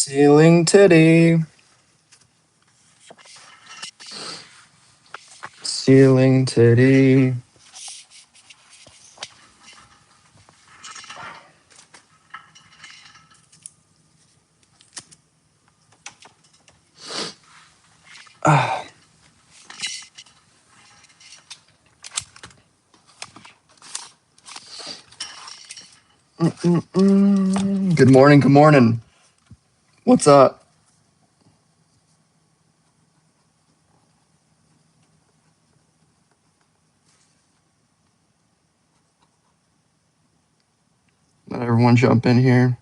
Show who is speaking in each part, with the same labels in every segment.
Speaker 1: Ceiling titty. Ceiling titty. Ah. Good morning, good morning. What's up? Let everyone jump in here.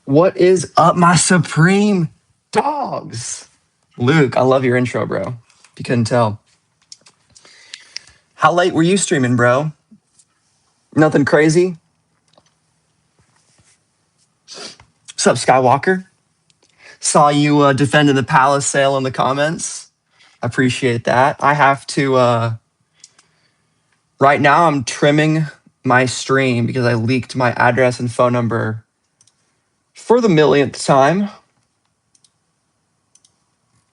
Speaker 1: What is up, my supreme dogs? Luke, I love your intro, bro. If you couldn't tell. How late were you streaming, bro? Nothing crazy? What's up, Skywalker? Saw you defending the palace sale in the comments. I appreciate that. I have to, right now I'm trimming my stream because I leaked my address and phone number for the millionth time,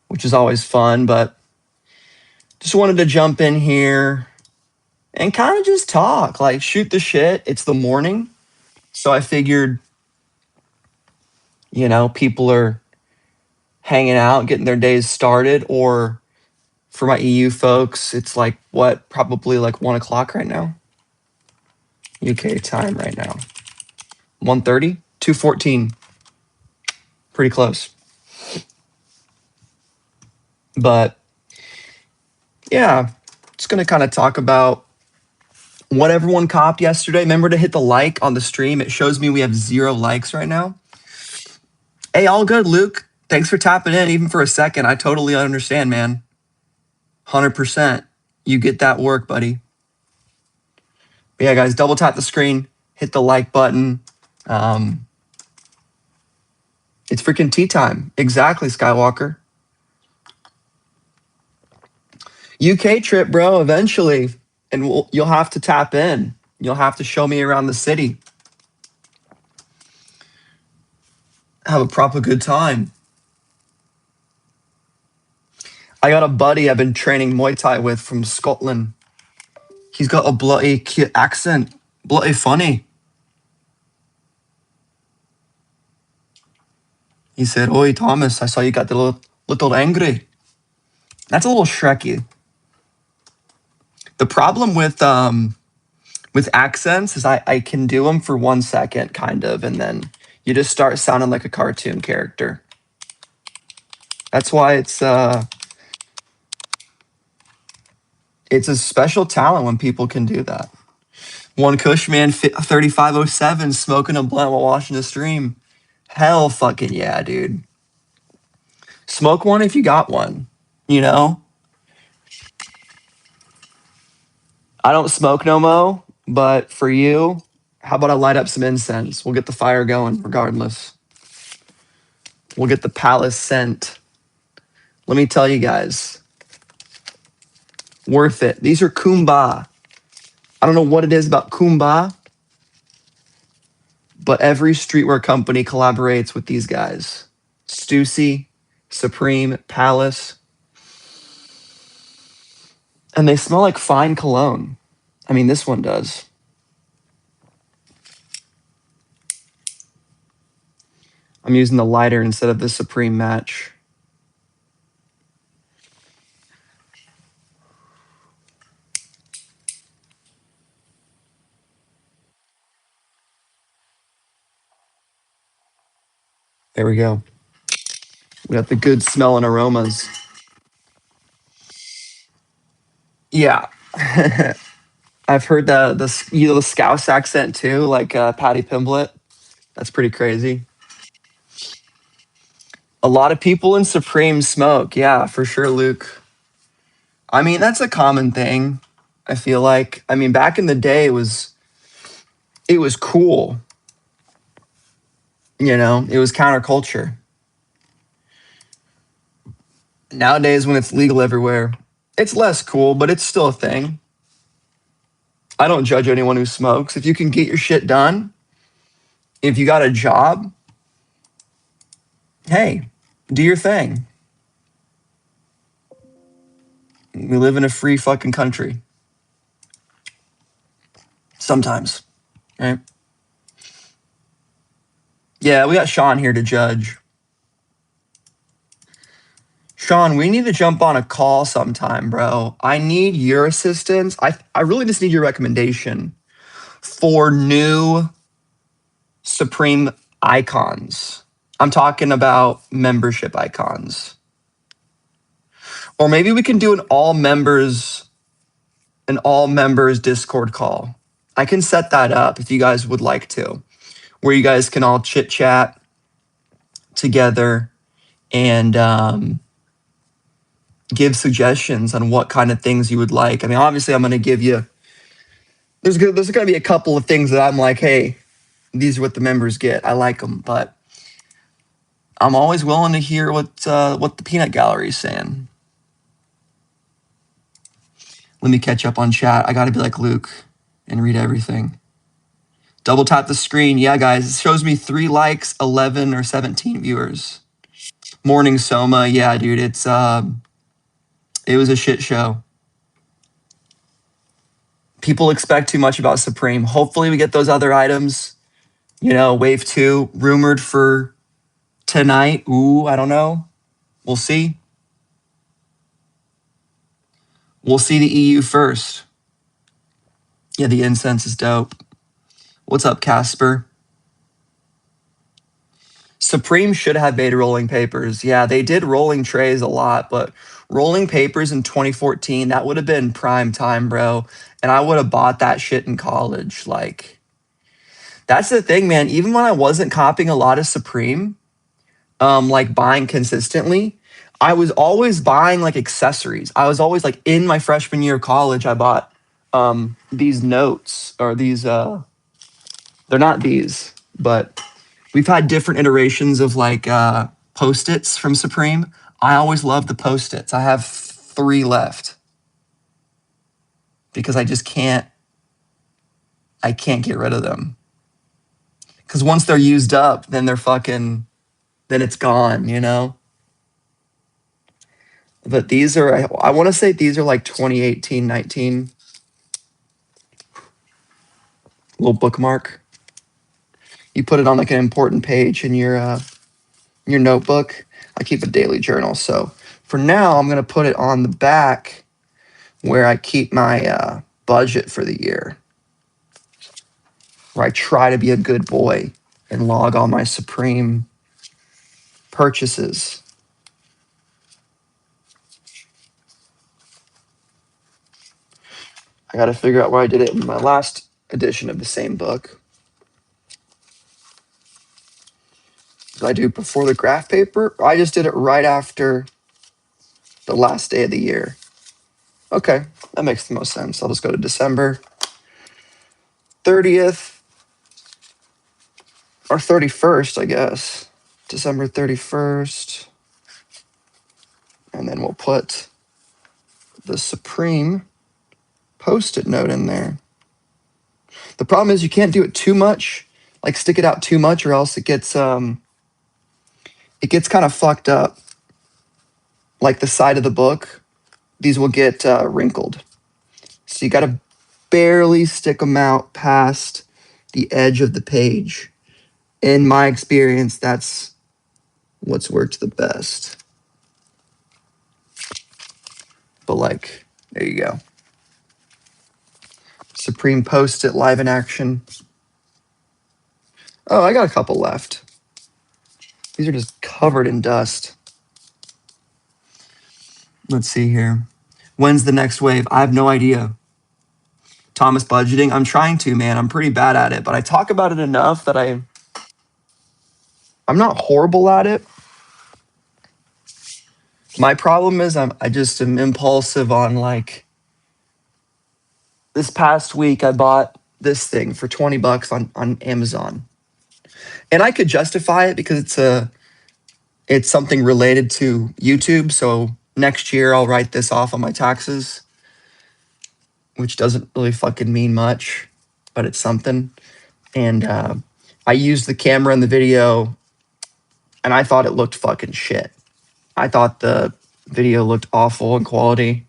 Speaker 1: which is always fun, but just wanted to jump in here and kind of just talk, like shoot the shit. It's the morning, so I figured, people are hanging out, getting their days started, or for my EU folks, it's like probably like 1 o'clock right now. UK time right now. 1:30, 2:14. Pretty close. But yeah, just gonna kind of talk about what everyone copped yesterday. Remember to hit the like on the stream. It shows me we have 0 likes right now. Hey, all good, Luke. Thanks for tapping in, even for a second. I totally understand, man. 100%. You get that work, buddy. But yeah, guys, double tap the screen, hit the like button. It's freaking tea time. Exactly, Skywalker. UK trip, bro, eventually. And you'll have to tap in. You'll have to show me around the city. Have a proper good time. I got a buddy I've been training Muay Thai with from Scotland. He's got a bloody cute accent. Bloody funny. He said, "Oi, Thomas, I saw you got the little angry." That's a little Shreky. The problem with accents is I can do them for 1 second, kind of, and then you just start sounding like a cartoon character. That's why it's a special talent when people can do that. One Cushman 3507 smoking a blunt while watching a stream. Hell fucking yeah, dude. Smoke one if you got one, I don't smoke no mo, but for you, how about I light up some incense? We'll get the fire going regardless. We'll get the palace scent. Let me tell you guys, worth it. These are Kumba. I don't know what it is about Kumba, but every streetwear company collaborates with these guys. Stussy, Supreme, Palace. And they smell like fine cologne. I mean, this one does. I'm using the lighter instead of the Supreme match. There we go. We got the good smelling aromas. Yeah. I've heard the Scouse accent too, like Patty Pimblett. That's pretty crazy. A lot of people in Supreme smoke. Yeah, for sure, Luke. I mean, that's a common thing. I feel like. I mean, back in the day, it was cool. It was counterculture. Nowadays, when it's legal everywhere, it's less cool, but it's still a thing. I don't judge anyone who smokes. If you can get your shit done, If you got a job, hey, do your thing. We live in a free fucking country. Sometimes, right? Yeah, we got Sean here to judge. Sean, we need to jump on a call sometime, bro. I need your assistance. I really just need your recommendation for new Supreme icons. I'm talking about membership icons. Or maybe we can do an all members Discord call. I can set that up if you guys would like to, where you guys can all chit chat together and give suggestions on what kind of things you would like. I mean, obviously, I'm going to give you. There's going to be a couple of things that I'm like, hey, these are what the members get. I like them, but I'm always willing to hear what the peanut gallery is saying. Let me catch up on chat. I got to be like Luke and read everything. Double tap the screen. Yeah, guys, it shows me 3 likes, 11 or 17 viewers. Morning Soma. Yeah, dude, it was a shit show. People expect too much about Supreme. Hopefully we get those other items. Wave 2 rumored for tonight. Ooh, I don't know. We'll see. We'll see the EU first. Yeah, the incense is dope. What's up, Casper? Supreme should have beta rolling papers. Yeah, they did rolling trays a lot, but rolling papers in 2014, that would have been prime time, bro. And I would have bought that shit in college. Like, that's the thing, man. Even when I wasn't copying a lot of Supreme, like buying consistently, I was always buying like accessories. I was always like in my freshman year of college, I bought these notes or these they're not these, but we've had different iterations of like Post-its from Supreme. I always loved the Post-its. I have 3 left because I can't get rid of them. Because once they're used up, then then it's gone. But these are, I want to say these are like 2018, 19. Little bookmark. You put it on like an important page in your notebook. I keep a daily journal. So for now, I'm going to put it on the back where I keep my budget for the year, where I try to be a good boy and log all my Supreme purchases. I got to figure out where I did it in my last edition of the same book. Did I do it before the graph paper? I just did it right after the last day of the year. Okay, that makes the most sense. I'll just go to December 30th or 31st, I guess. December 31st. And then we'll put the Supreme Post-it note in there. The problem is you can't do it too much, like stick it out too much, or else it gets kind of fucked up. Like the side of the book, these will get wrinkled. So you got to barely stick them out past the edge of the page. In my experience, that's what's worked the best. But like, there you go. Supreme Post-it live in action. Oh, I got a couple left. These are just covered in dust. Let's see here. When's the next wave? I have no idea. Thomas budgeting. I'm trying to, man. I'm pretty bad at it, but I talk about it enough that I'm not horrible at it. My problem is I just am impulsive on like this past week I bought this thing for $20 on Amazon. And I could justify it because it's something related to YouTube. So next year I'll write this off on my taxes, which doesn't really fucking mean much, but it's something. And I used the camera in the video and I thought it looked fucking shit. I thought the video looked awful in quality.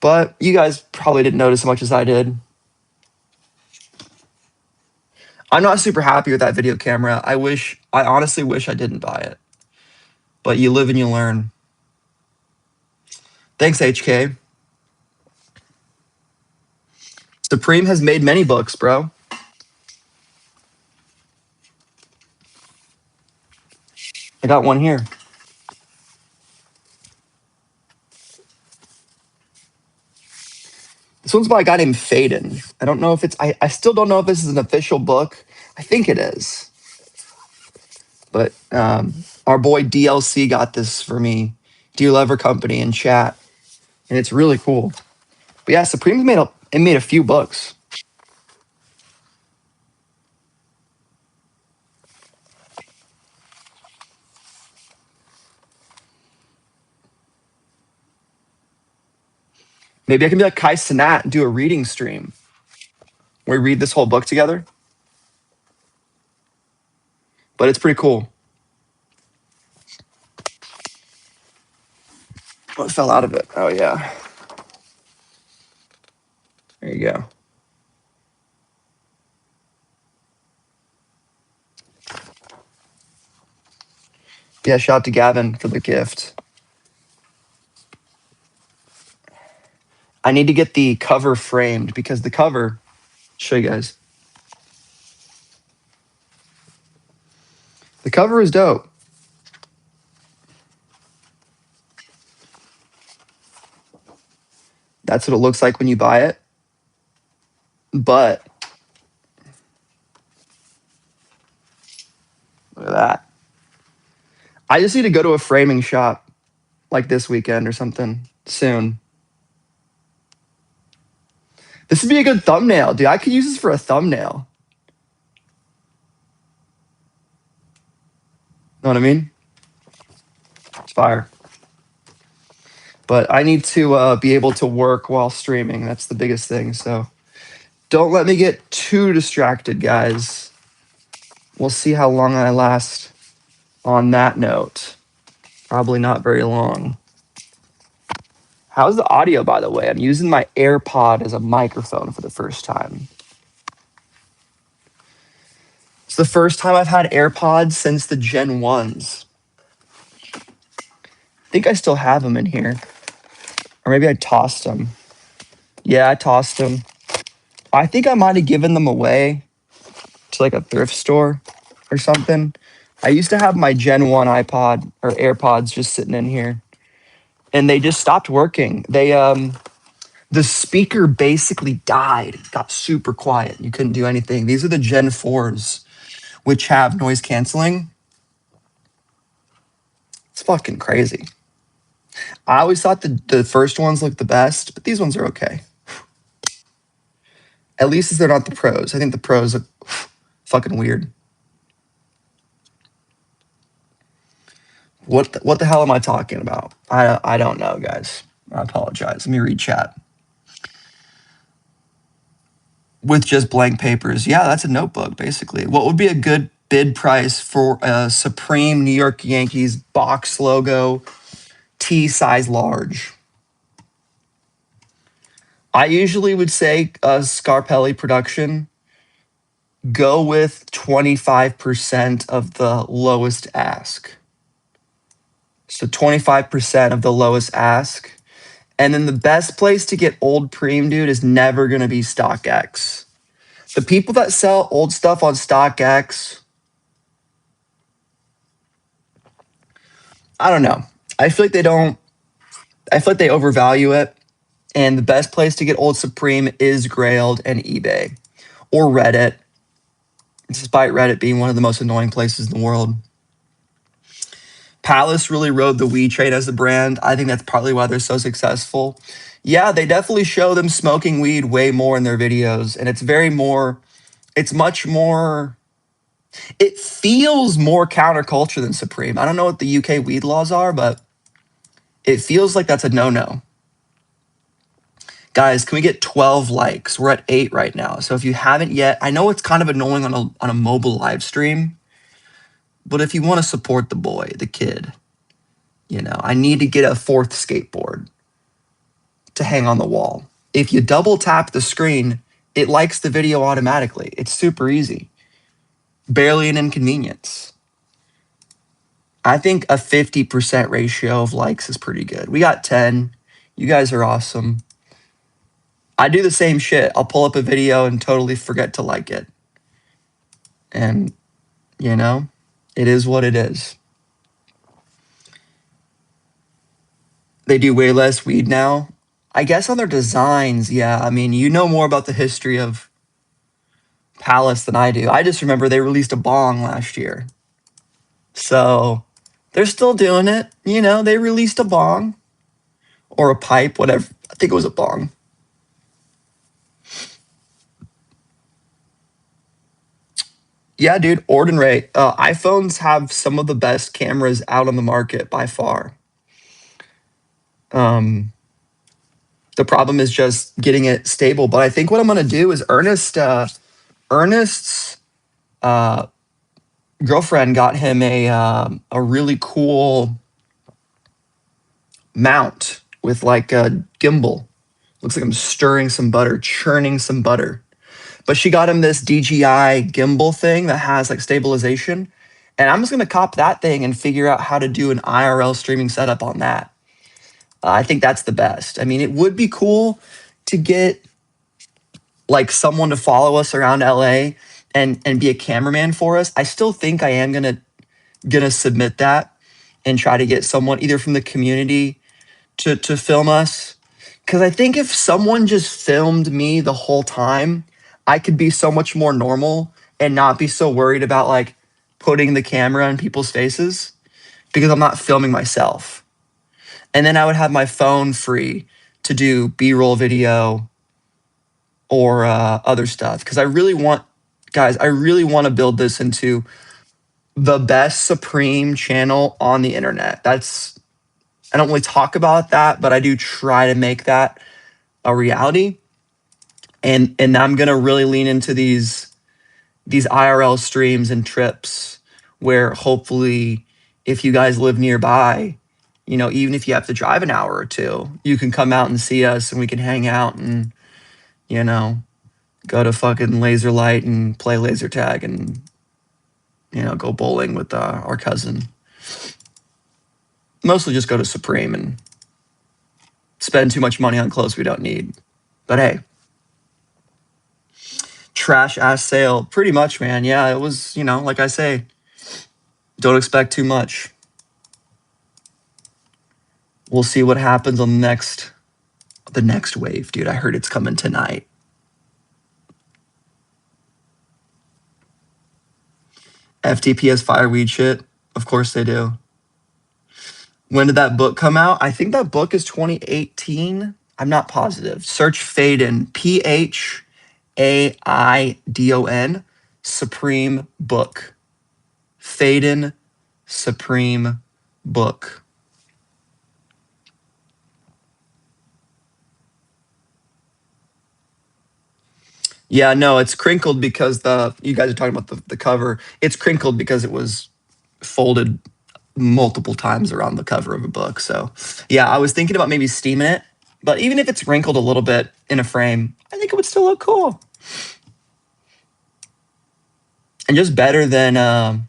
Speaker 1: But you guys probably didn't notice as much as I did. I'm not super happy with that video camera. I honestly wish I didn't buy it. But you live and you learn. Thanks, HK. Supreme has made many books, bro. I got one here. This one's by a guy named Faden. I don't know if it's, I still don't know if this is an official book. I think it is. But our boy DLC got this for me, Dear Lover Company in chat. And it's really cool. But yeah, Supreme's made a few books. Maybe I can be like Kai Cenat and do a reading stream where we read this whole book together. But it's pretty cool. What fell out of it? Oh, yeah. There you go. Yeah, shout out to Gavin for the gift. I need to get the cover framed because the cover, show you guys. The cover is dope. That's what it looks like when you buy it. But look at that. I just need to go to a framing shop like this weekend or something soon. This would be a good thumbnail, dude. I could use this for a thumbnail. Know what I mean? It's fire. But I need to be able to work while streaming. That's the biggest thing. So don't let me get too distracted, guys. We'll see how long I last on that note. Probably not very long. How's the audio, by the way? I'm using my AirPod as a microphone for the first time. It's the first time I've had AirPods since the Gen 1s. I think I still have them in here. Or maybe I tossed them. Yeah, I tossed them. I think I might have given them away to like a thrift store or something. I used to have my Gen 1 iPod or AirPods just sitting in here. And they just stopped working. The speaker basically died. It got super quiet. You couldn't do anything. These are the Gen 4s, which have noise canceling. It's fucking crazy. I always thought the first ones looked the best, but these ones are okay. At least they're not the pros. I think the pros look fucking weird. What the hell am I talking about? I don't know, guys. I apologize. Let me read chat. With just blank papers. Yeah, that's a notebook, basically. What would be a good bid price for a Supreme New York Yankees box logo T size large? I usually would say Scarpelli production, go with 25% of the lowest ask. So 25% of the lowest ask. And then the best place to get old Preem, dude, is never going to be StockX. The people that sell old stuff on StockX, I don't know. I feel like they overvalue it. And the best place to get old Supreme is Grailed and eBay or Reddit, despite Reddit being one of the most annoying places in the world. Palace really rode the weed train as a brand. I think that's partly why they're so successful. Yeah, they definitely show them smoking weed way more in their videos. And it feels more counterculture than Supreme. I don't know what the UK weed laws are, but it feels like that's a no-no. Guys, can we get 12 likes? We're at 8 right now. So if you haven't yet, I know it's kind of annoying on a mobile live stream, but if you want to support the boy, the kid, I need to get a 4th skateboard to hang on the wall. If you double tap the screen, it likes the video automatically. It's super easy. Barely an inconvenience. I think a 50% ratio of likes is pretty good. We got 10. You guys are awesome. I do the same shit. I'll pull up a video and totally forget to like it. And, it is what it is. They do way less weed now. I guess on their designs, yeah. I mean, you know more about the history of Palace than I do. I just remember they released a bong last year. So they're still doing it. They released a bong or a pipe, whatever. I think it was a bong. Yeah, dude, Ordinary. iPhones have some of the best cameras out on the market by far. The problem is just getting it stable. But I think what I'm going to do is Ernest's girlfriend got him a really cool mount with like a gimbal. Looks like I'm stirring some butter, churning some butter. But she got him this DJI gimbal thing that has like stabilization. And I'm just going to cop that thing and figure out how to do an IRL streaming setup on that. I think that's the best. I mean, it would be cool to get like someone to follow us around LA and be a cameraman for us. I still think I am gonna submit that and try to get someone either from the community to film us. Because I think if someone just filmed me the whole time, I could be so much more normal and not be so worried about like putting the camera in people's faces because I'm not filming myself. And then I would have my phone free to do B-roll video or other stuff. Because I really want to build this into the best Supreme channel on the internet. I don't really talk about that, but I do try to make that a reality. And I'm going to really lean into these IRL streams and trips where hopefully if you guys live nearby, even if you have to drive an hour or two, you can come out and see us and we can hang out and, go to fucking laser light and play laser tag and, go bowling with our cousin. Mostly just go to Supreme and spend too much money on clothes we don't need. But hey, trash ass sale. Pretty much, man. Yeah, it was, like I say, don't expect too much. We'll see what happens on the next wave, dude. I heard it's coming tonight. FTP has fireweed shit. Of course they do. When did that book come out? I think that book is 2018. I'm not positive. Search Phaidon, P-H-A-I-D-O-N, Supreme Book. Phaidon Supreme Book. Yeah, no, it's crinkled because you guys are talking about the cover. It's crinkled because it was folded multiple times around the cover of a book. So yeah, I was thinking about maybe steaming it, but even if it's wrinkled a little bit in a frame, I think it would still look cool. And just better than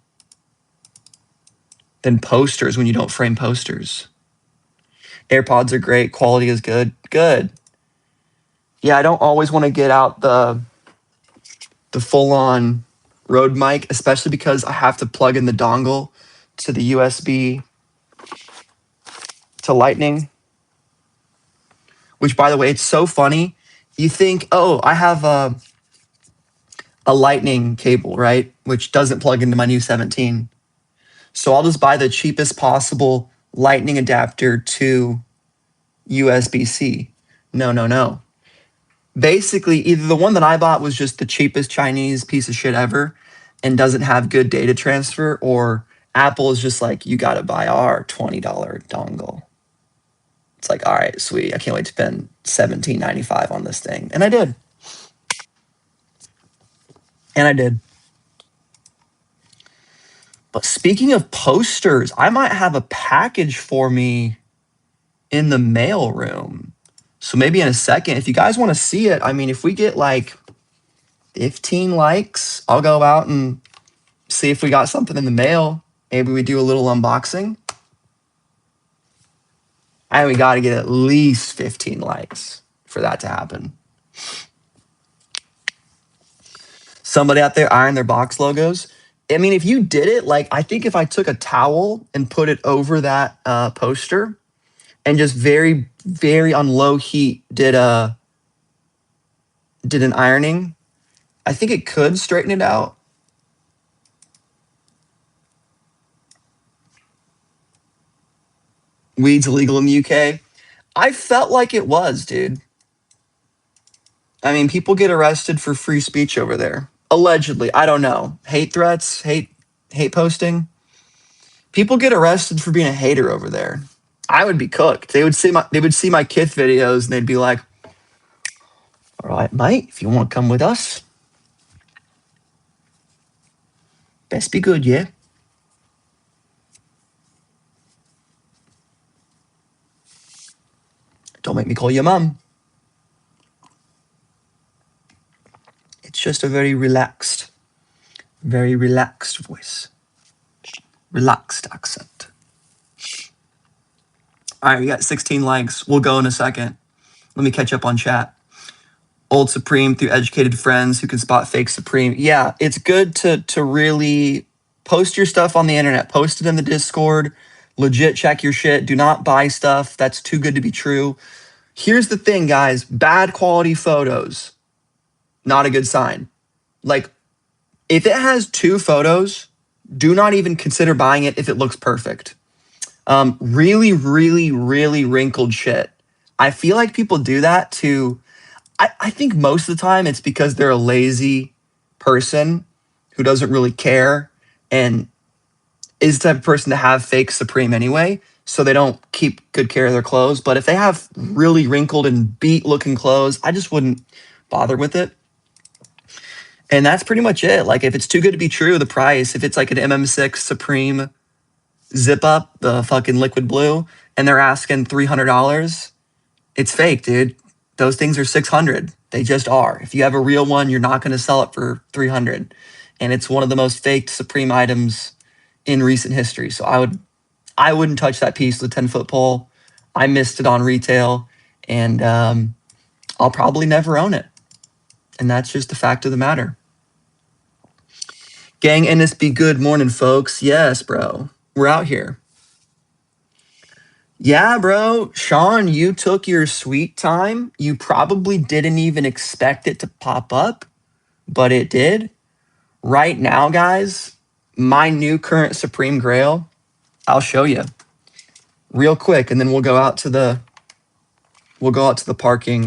Speaker 1: posters when you don't frame posters. AirPods are great. Quality is good. Good. Yeah, I don't always want to get out the full-on Rode mic, especially because I have to plug in the dongle to the USB to Lightning. Which, by the way, it's so funny. You think, oh, I have a Lightning cable, right? Which doesn't plug into my new 17. So I'll just buy the cheapest possible Lightning adapter to USB-C. No. Basically, either the one that I bought was just the cheapest Chinese piece of shit ever and doesn't have good data transfer, or Apple is just like, you got to buy our $20 dongle. It's like, all right, sweet. I can't wait to spend $17.95 on this thing. And I did. And I did. But speaking of posters, I might have a package for me in the mail room. So maybe in a second, if you guys want to see it, I mean, if we get like 15 likes, I'll go out and see if we got something in the mail. Maybe we do a little unboxing. And we got to get at least 15 likes for that to happen. Somebody out there iron their box logos. I mean, if you did it, like, I think if I took a towel and put it over that poster and just very, very on low heat did an ironing, I think it could straighten it out. Weed's illegal in the UK. I felt like it was, dude. I mean, people get arrested for free speech over there. Allegedly. I don't know. Hate threats, hate posting. People get arrested for being a hater over there. I would be cooked. They would see my Kith videos and they'd be like, all right, mate, if you want to come with us, best be good, yeah? Don't make me call your mum. It's just a very relaxed voice. Relaxed accent. All right, we got 16 likes. We'll go in a second. Let me catch up on chat. Old Supreme through educated friends who can spot fake Supreme. Yeah, it's good to really post your stuff on the internet. Post it in the Discord. Legit check your shit. Do not buy stuff that's too good to be true. Here's the thing, guys. Bad quality photos, not a good sign. Like, if it has 2 photos, do not even consider buying it if it looks perfect. Really, really, really wrinkled shit. I feel like people do that to, I think most of the time it's because they're a lazy person who doesn't really care and is the type of person to have fake Supreme anyway, so they don't keep good care of their clothes. But if they have really wrinkled and beat looking clothes, I just wouldn't bother with it. And that's pretty much it. Like, if it's too good to be true, the price, if it's like an MM6 Supreme zip up, the fucking liquid blue, and they're asking $300, it's fake, dude. Those things are 600. They just are. If you have a real one, you're not going to sell it for 300. And it's one of the most faked Supreme items in recent history. So I wouldn't touch that piece with a 10-foot pole. I missed it on retail, and I'll probably never own it. And that's just the fact of the matter. Gang NSB, good morning, folks. Yes, bro. We're out here. Yeah, bro. Sean, you took your sweet time. You probably didn't even expect it to pop up, but it did. Right now, guys, my new current Supreme Grail, I'll show you real quick, and then we'll go out to the parking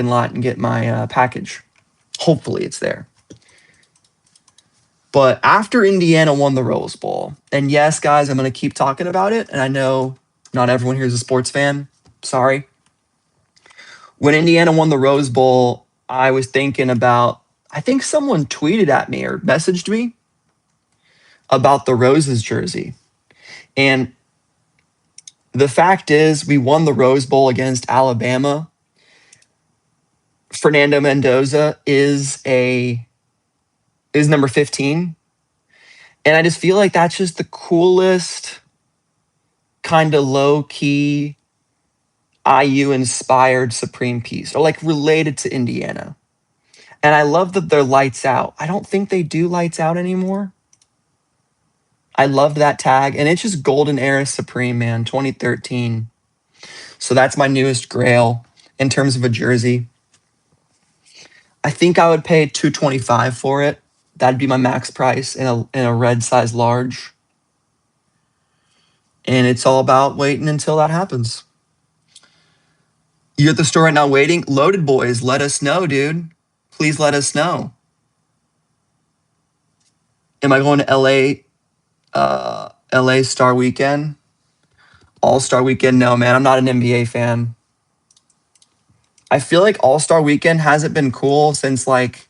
Speaker 1: lot and get my package. Hopefully it's there. But after Indiana won the Rose Bowl, and yes, guys, I'm going to keep talking about it, and I know not everyone here is a sports fan. Sorry. When Indiana won the Rose Bowl, I was thinking about, I think someone tweeted at me or messaged me about the Roses jersey. And the fact is, we won the Rose Bowl against Alabama. Fernando Mendoza is number 15. And I just feel like that's just the coolest kind of low-key IU-inspired Supreme piece, or like related to Indiana. And I love that they're lights out. I don't think they do lights out anymore. I love that tag. And it's just Golden Era Supreme, man, 2013. So that's my newest grail in terms of a jersey. I think I would pay $225 for it. That'd be my max price in a red size large. And it's all about waiting until that happens. You're at the store right now waiting? Loaded Boys, let us know, dude. Please let us know. Am I going to LA Star Weekend? All-Star Weekend, no, man. I'm not an NBA fan. I feel like All-Star Weekend hasn't been cool since like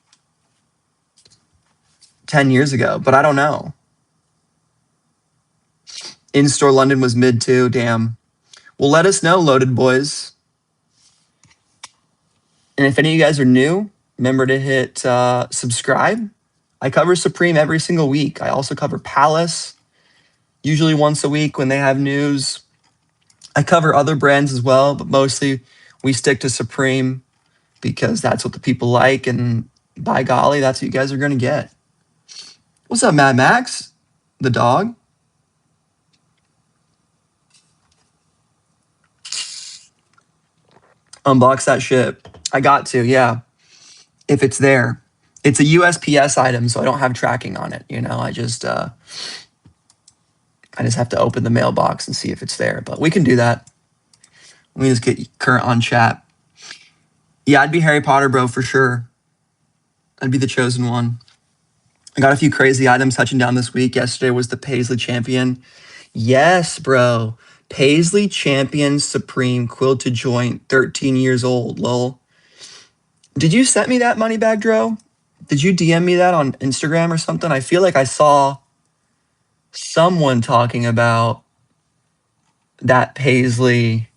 Speaker 1: 10 years ago, but I don't know. In-Store London was mid too, damn. Well, let us know, Loaded Boys. And if any of you guys are new, remember to hit subscribe. I cover Supreme every single week. I also cover Palace, usually once a week when they have news. I cover other brands as well, but mostly we stick to Supreme because that's what the people like, and by golly, that's what you guys are going to get. What's up, Mad Max? The dog? Unbox that shit. I got to, yeah. If it's there. It's a USPS item, so I don't have tracking on it. I just have to open the mailbox and see if it's there. But we can do that. Let me just get current on chat. Yeah, I'd be Harry Potter, bro, for sure. I'd be the chosen one. I got a few crazy items touching down this week. Yesterday was the Paisley Champion. Yes, bro. Paisley Champion Supreme quilted joint, 13 years old, lol. Did you send me that money bag, Dro? Did you DM me that on Instagram or something? I feel like I saw someone talking about that Paisley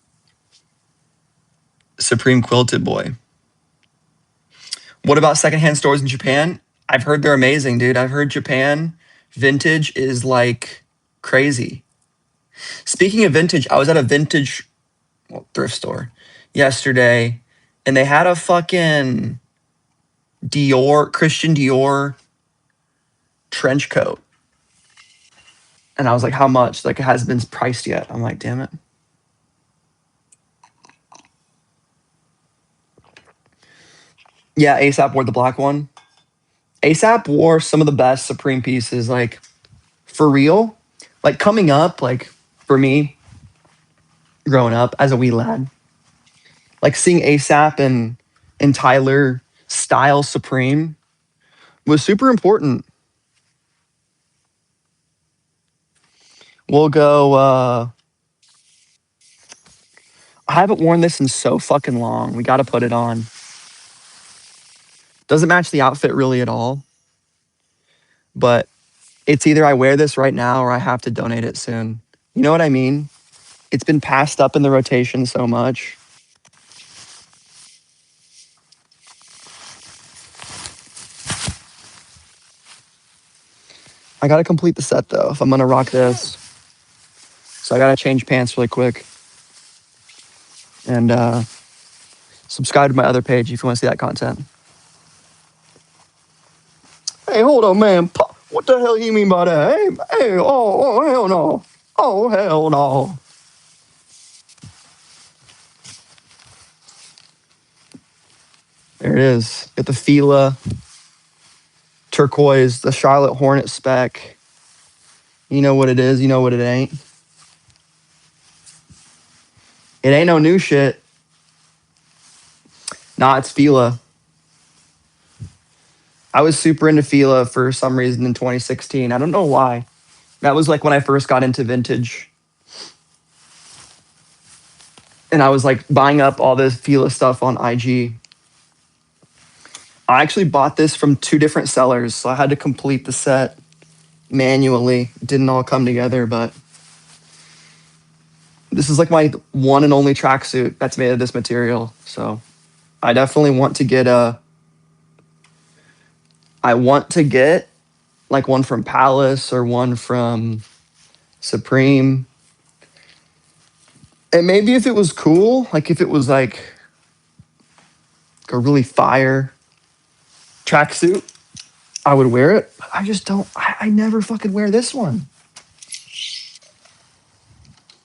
Speaker 1: Supreme quilted boy. What about secondhand stores in Japan? I've heard they're amazing, dude. I've heard Japan vintage is like crazy. Speaking of vintage, I was at a vintage thrift store yesterday, and they had a fucking Christian Dior trench coat. And I was like, how much? Like, it hasn't been priced yet. I'm like, damn it. Yeah, ASAP wore the black one. ASAP wore some of the best Supreme pieces, like, for real. Like, coming up, like, for me, growing up as a wee lad, like, seeing ASAP and Tyler style Supreme was super important. We'll go, I haven't worn this in so fucking long. We got to put it on. Doesn't match the outfit really at all. But it's either I wear this right now or I have to donate it soon. You know what I mean? It's been passed up in the rotation so much. I got to complete the set though if I'm going to rock this. So I got to change pants really quick. And subscribe to my other page if you want to see that content. Hey, hold on, man. What the hell you mean by that? Hey, oh, hell no. Oh, hell no. There it is. Get the Fila turquoise, the Charlotte Hornet spec. You know what it is. You know what it ain't. It ain't no new shit. Nah, it's Fila. I was super into Fila for some reason in 2016. I don't know why. That was like when I first got into vintage. And I was like buying up all this Fila stuff on IG. I actually bought this from 2 different sellers, so I had to complete the set manually. It didn't all come together, but this is like my one and only tracksuit that's made of this material. So I definitely want to get like one from Palace or one from Supreme. And maybe if it was cool, like if it was like a really fire tracksuit, I would wear it. But I just don't, I never fucking wear this one.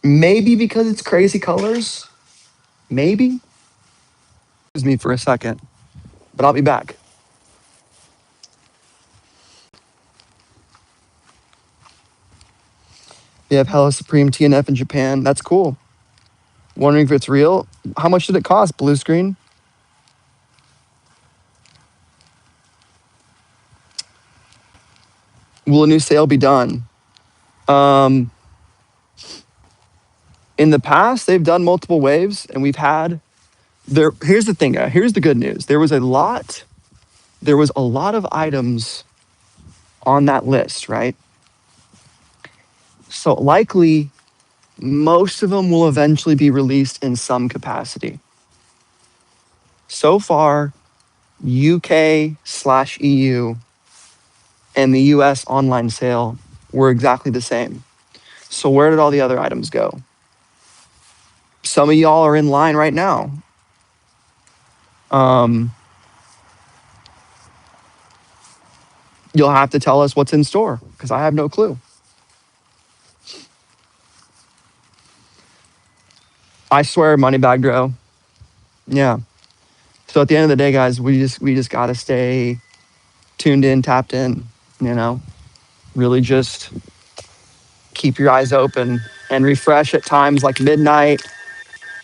Speaker 1: Maybe because it's crazy colors. Maybe. Excuse me for a second, but I'll be back. They have Hello Supreme TNF in Japan. That's cool. Wondering if it's real. How much did it cost, blue screen? Will a new sale be done? In the past, they've done multiple waves, and we've had there. Here's the thing. Here's the good news. There was a lot. There was a lot of items on that list, right? So likely, most of them will eventually be released in some capacity. So far, UK/EU and the US online sale were exactly the same. So where did all the other items go? Some of y'all are in line right now. Um, you'll have to tell us what's in store because I have no clue. I swear, money bag bro. Yeah. So at the end of the day, guys, we just gotta stay tuned in, tapped in. You know, really just keep your eyes open and refresh at times like midnight.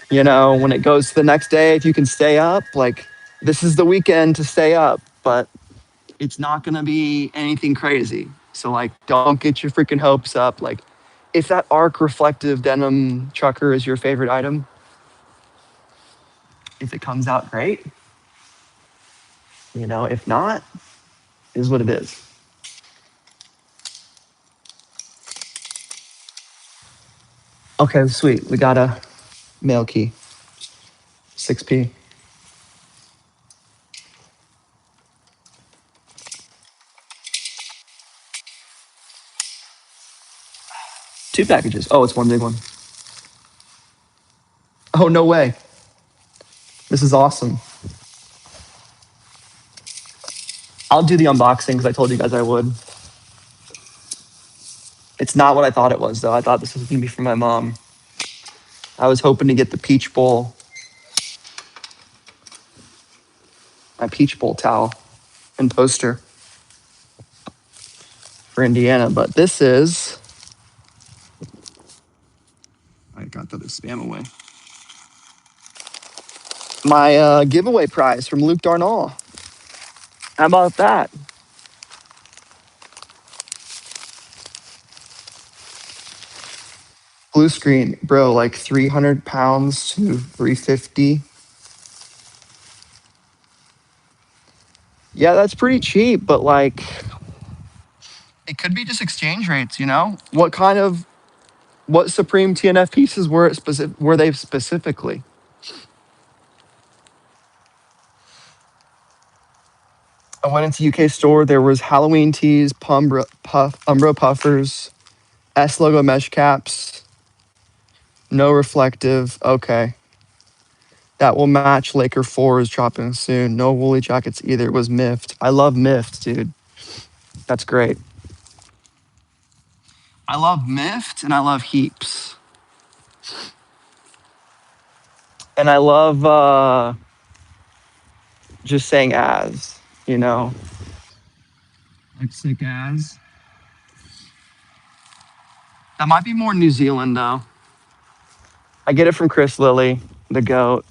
Speaker 1: You know, when it goes to the next day, if you can stay up, like this is the weekend to stay up, but it's not gonna be anything crazy. So like, don't get your freaking hopes up. Like, if that arc reflective denim trucker is your favorite item, if it comes out great, you know, if not, is what it is. Okay, sweet. We got a mail key, 6P. 2 packages. Oh, it's one big one. Oh, no way. This is awesome. I'll do the unboxing because I told you guys I would. It's not what I thought it was, though. I thought this was going to be for my mom. I was hoping to get the Peach Bowl, my Peach Bowl towel and poster for Indiana, but this is. I got the spam away. My giveaway prize from Luke Darnall. How about that? Blue screen, bro, like 300 pounds to 350. Yeah, that's pretty cheap, but like, it could be just exchange rates, you know? What Supreme TNF pieces were they specifically? I went into UK store. There was Halloween tees, Umbro puffers, S logo mesh caps, no reflective. Okay, that will match Laker 4 is dropping soon. No woolly jackets either. It was Miffed. I love Miffed, dude. That's great. I love Miffed and I love Heaps. And I love just saying as, you know. Like sick as. That might be more New Zealand though. I get it from Chris Lilly, the GOAT.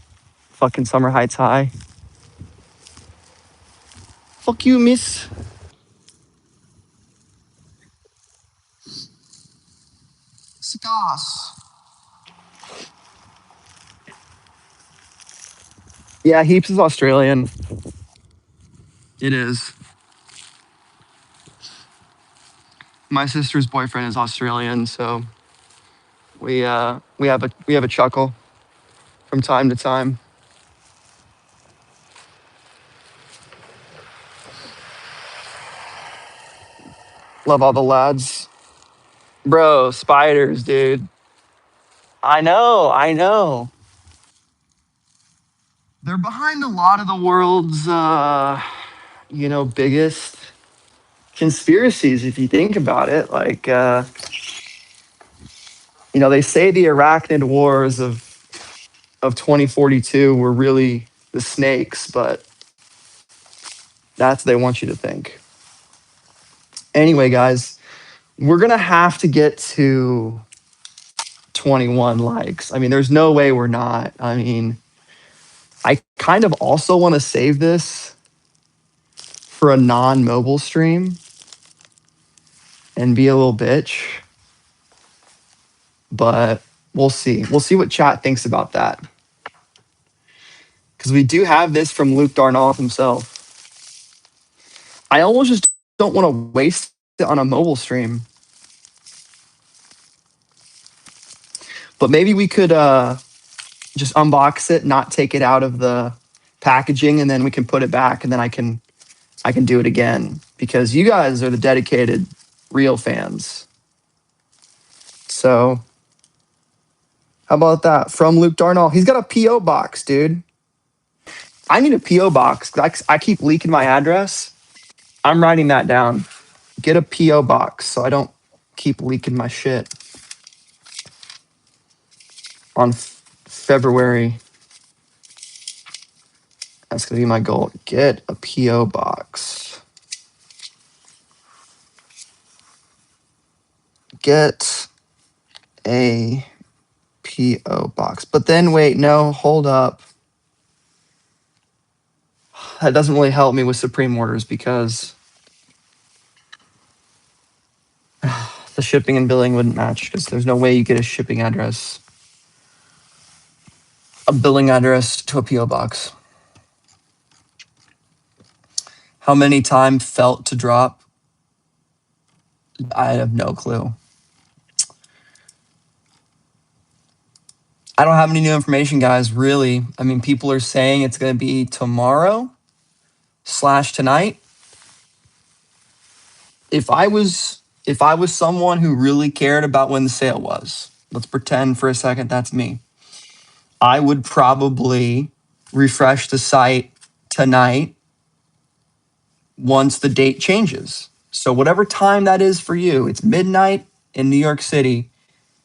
Speaker 1: Fucking Summer Heights High. Fuck you, miss. Stas. Yeah, Heaps is Australian. It is. My sister's boyfriend is Australian, so we have a chuckle from time to time. Love all the lads. Bro, spiders, dude. I know, I know. They're behind a lot of the world's biggest conspiracies if you think about it. Like they say the arachnid wars of 2042 were really the snakes, but that's what they want you to think. Anyway, guys, we're going to have to get to 21 likes. I mean, there's no way we're not. I mean, I kind of also want to save this for a non-mobile stream and be a little bitch. But We'll see. We'll see what chat thinks about that. Because we do have this from Luke Darnall himself. I almost just don't want to waste it on a mobile stream. But maybe we could just unbox it, not take it out of the packaging, and then we can put it back, and then I can do it again. Because you guys are the dedicated, real fans. So, how about that? From Luke Darnall. He's got a P.O. box, dude. I need a P.O. box. I keep leaking my address. I'm writing that down. Get a P.O. box so I don't keep leaking my shit. On February. That's going to be my goal. Get a P.O. box. Get a P.O. box. But then, wait, no, hold up. That doesn't really help me with Supreme orders because the shipping and billing wouldn't match because there's no way you get a shipping address, a billing address to a P.O. box. How many time felt to drop? I have no clue. I don't have any new information, guys, really. I mean, people are saying it's going to be tomorrow/tonight. If I was someone who really cared about when the sale was, let's pretend for a second that's me, I would probably refresh the site tonight once the date changes. So whatever time that is for you, it's midnight in New York City,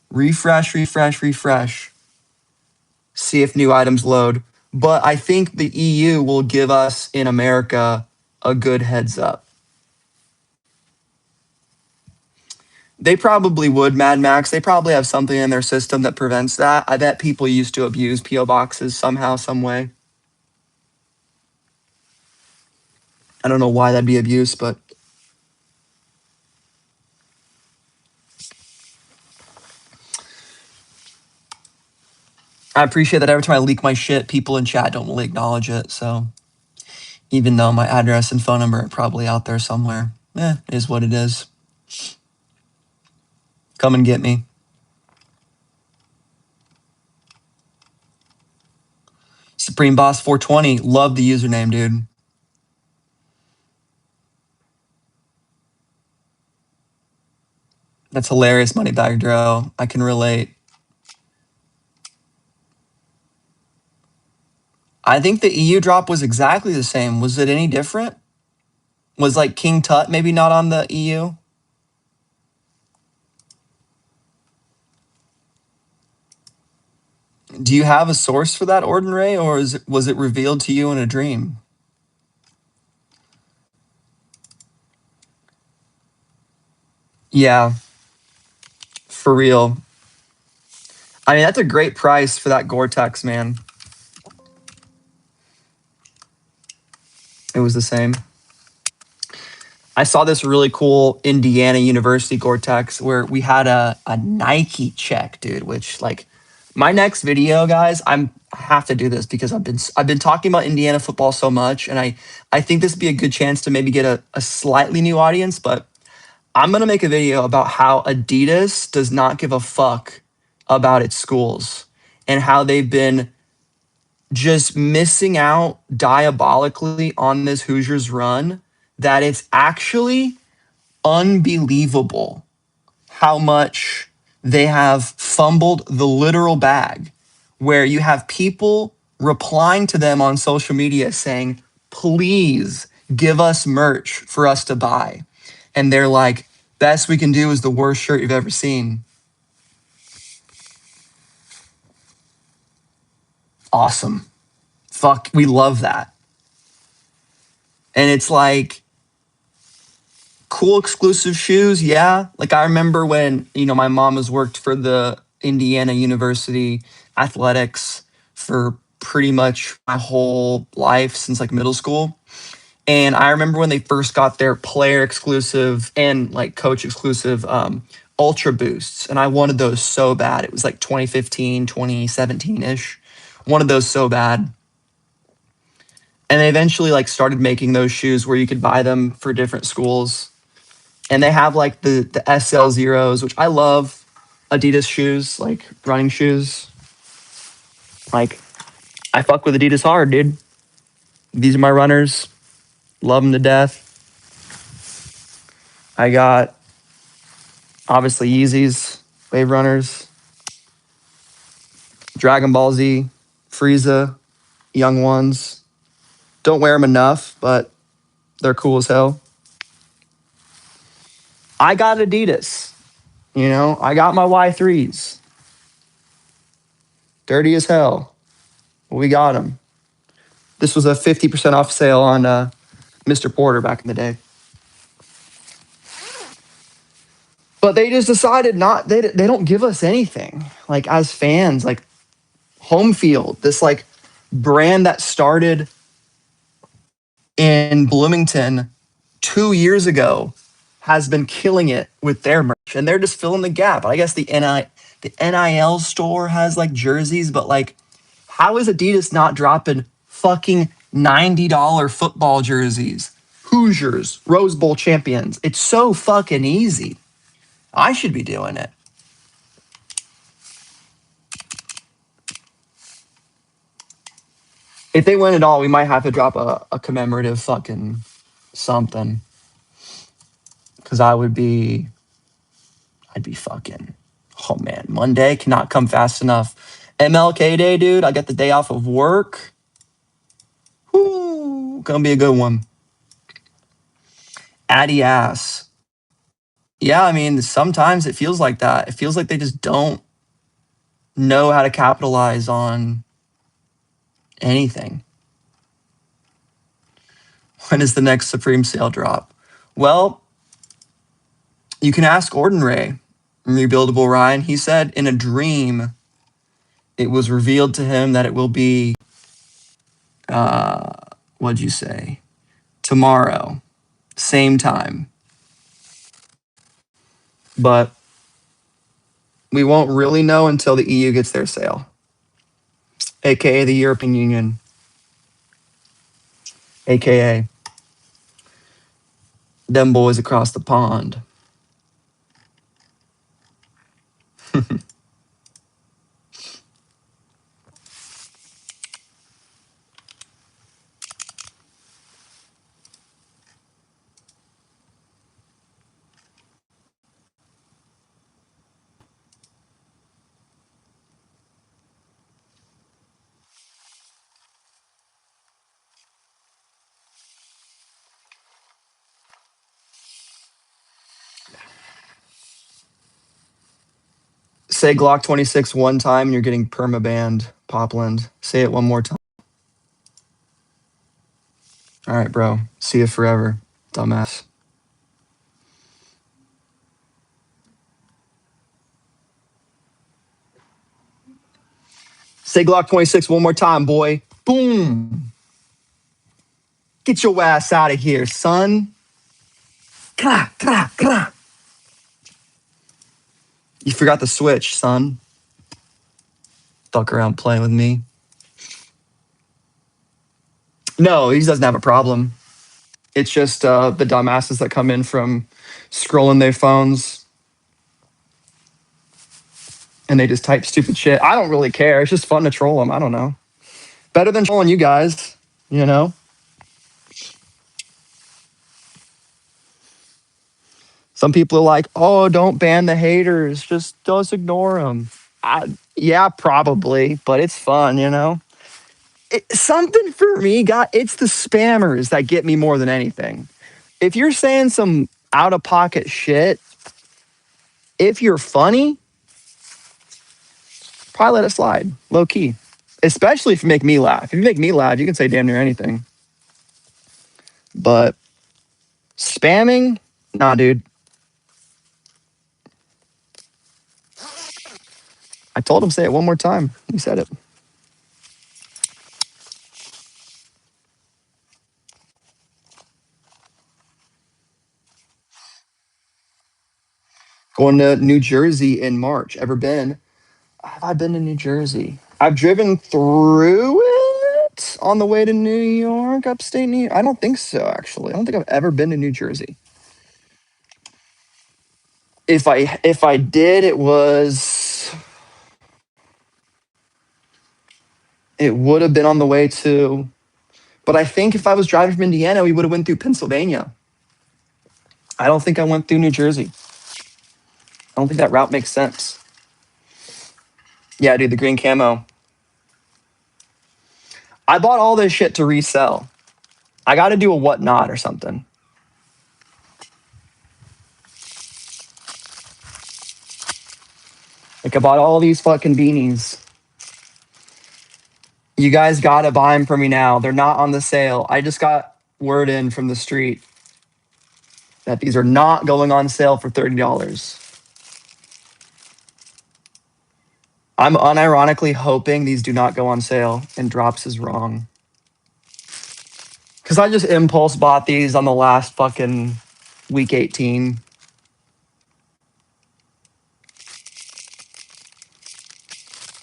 Speaker 1: refresh. See if new items load. But I think the EU will give us in America a good heads up. They probably would, Mad Max. They probably have something in their system that prevents that. I bet people used to abuse P.O. boxes somehow, some way. I don't know why that'd be abuse, but I appreciate that every time I leak my shit, people in chat don't really acknowledge it. So even though my address and phone number are probably out there somewhere, it is what it is. Come and get me. Supreme Boss 420, love the username, dude. That's hilarious, Moneybag Dro. I can relate. I think the EU drop was exactly the same. Was it any different? Was like King Tut maybe not on the EU? Do you have a source for that, Ordinary, or was it revealed to you in a dream? Yeah, for real. I mean, that's a great price for that Gore-Tex, man. It was the same. I saw this really cool Indiana University Gore-Tex where we had a Nike check, dude, which like my next video, guys, I have to do this because I've been talking about Indiana football so much, and I think this would be a good chance to maybe get a slightly new audience, but I'm going to make a video about how Adidas does not give a fuck about its schools and how they've been just missing out diabolically on this Hoosiers run, that it's actually unbelievable how much they have fumbled the literal bag, where you have people replying to them on social media saying, please give us merch for us to buy. And they're like, best we can do is the worst shirt you've ever seen. Awesome. Fuck, we love that. And it's like, cool exclusive shoes, yeah. Like I remember when, my mom has worked for the Indiana University athletics for pretty much my whole life since like middle school. And I remember when they first got their player exclusive and like coach exclusive Ultra Boosts, and I wanted those so bad. It was like 2015, 2017-ish. Wanted those so bad. And they eventually like started making those shoes where you could buy them for different schools. And they have like the SL Zeros, which I love. Adidas shoes, like running shoes. Like I fuck with Adidas hard, dude. These are my runners. Love them to death. I got obviously Yeezys, Wave Runners, Dragon Ball Z, Frieza, Young Ones. Don't wear them enough, but they're cool as hell. I got Adidas. You know, I got my Y3s. Dirty as hell. We got them. This was a 50% off sale on Mr. Porter back in the day. But they just decided not, they don't give us anything. Like as fans, like Home Field, this like brand that started in Bloomington 2 years ago has been killing it with their merch, and they're just filling the gap. I guess the NIL store has like jerseys, but like, how is Adidas not dropping fucking $90 football jerseys? Hoosiers, Rose Bowl champions. It's so fucking easy. I should be doing it. If they win it all, we might have to drop a commemorative fucking something. Cause I'd be fucking, oh man, Monday cannot come fast enough. MLK Day, dude, I get the day off of work. Whoo, gonna be a good one. Addy ass. Yeah, I mean, sometimes it feels like that. It feels like they just don't know how to capitalize on anything. When is the next Supreme sale drop? Well, you can ask Gordon Ray, Rebuildable Ryan. He said in a dream, it was revealed to him that it will be, what'd you say? Tomorrow, same time. But we won't really know until the EU gets their sale, aka the European Union, aka them boys across the pond. Say Glock 26 one time and you're getting permabanned, Popland. Say it one more time. All right, bro. See you forever, dumbass. Say Glock 26 one more time, boy. Boom. Get your ass out of here, son. Kra, kra, kra. You forgot the switch, son. Fuck around playing with me. No, he doesn't have a problem. It's just the dumbasses that come in from scrolling their phones and they just type stupid shit. I don't really care. It's just fun to troll them. I don't know. Better than trolling you guys, you know? Some people are like, oh, don't ban the haters. Just ignore them. Yeah, probably, but it's fun, you know? Something for me, God, it's the spammers that get me more than anything. If you're saying some out of pocket shit, if you're funny, probably let it slide, low key. Especially if you make me laugh. If you make me laugh, you can say damn near anything. But spamming, nah, dude. I told him say it one more time. He said it. Going to New Jersey in March. Ever been? Have I been to New Jersey? I've driven through it on the way to New York, upstate New York. I don't think so, actually. I don't think I've ever been to New Jersey. If I did, it would have been on the way to, but I think if I was driving from Indiana, we would have went through Pennsylvania. I don't think I went through New Jersey. I don't think that route makes sense. Yeah, dude, the green camo. I bought all this shit to resell. I got to do a whatnot or something. Like, I bought all these fucking beanies. You guys got to buy them for me now. They're not on the sale. I just got word in from the street that these are not going on sale for $30. I'm unironically hoping these do not go on sale and drops is wrong. Because I just impulse bought these on the last fucking week 18.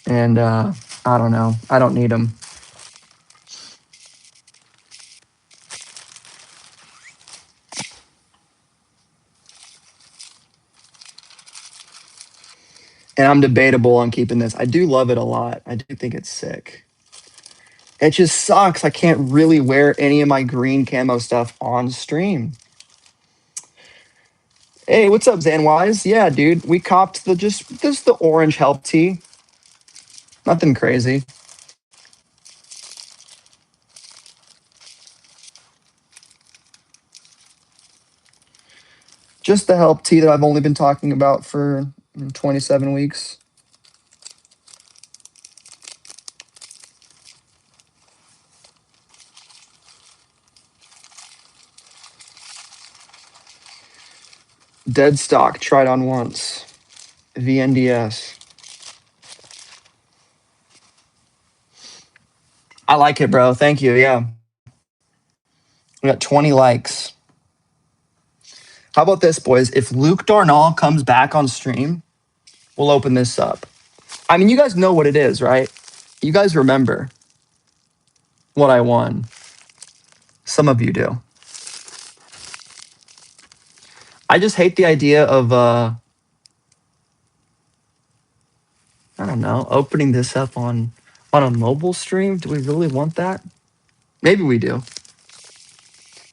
Speaker 1: And I don't know. I don't need them. And I'm debatable on keeping this. I do love it a lot. I do think it's sick. It just sucks. I can't really wear any of my green camo stuff on stream. Hey, what's up, Zanwise? Yeah, dude. We copped just the orange help tee. Nothing crazy. Just the help tee that I've only been talking about for 27 weeks. Dead stock, tried on once. VNDS. I like it, bro. Thank you. Yeah. We got 20 likes. How about this, boys? If Luke Darnall comes back on stream, we'll open this up. I mean, you guys know what it is, right? You guys remember what I won. Some of you do. I just hate the idea of I don't know, opening this up on a mobile stream. Do we really want that? Maybe we do.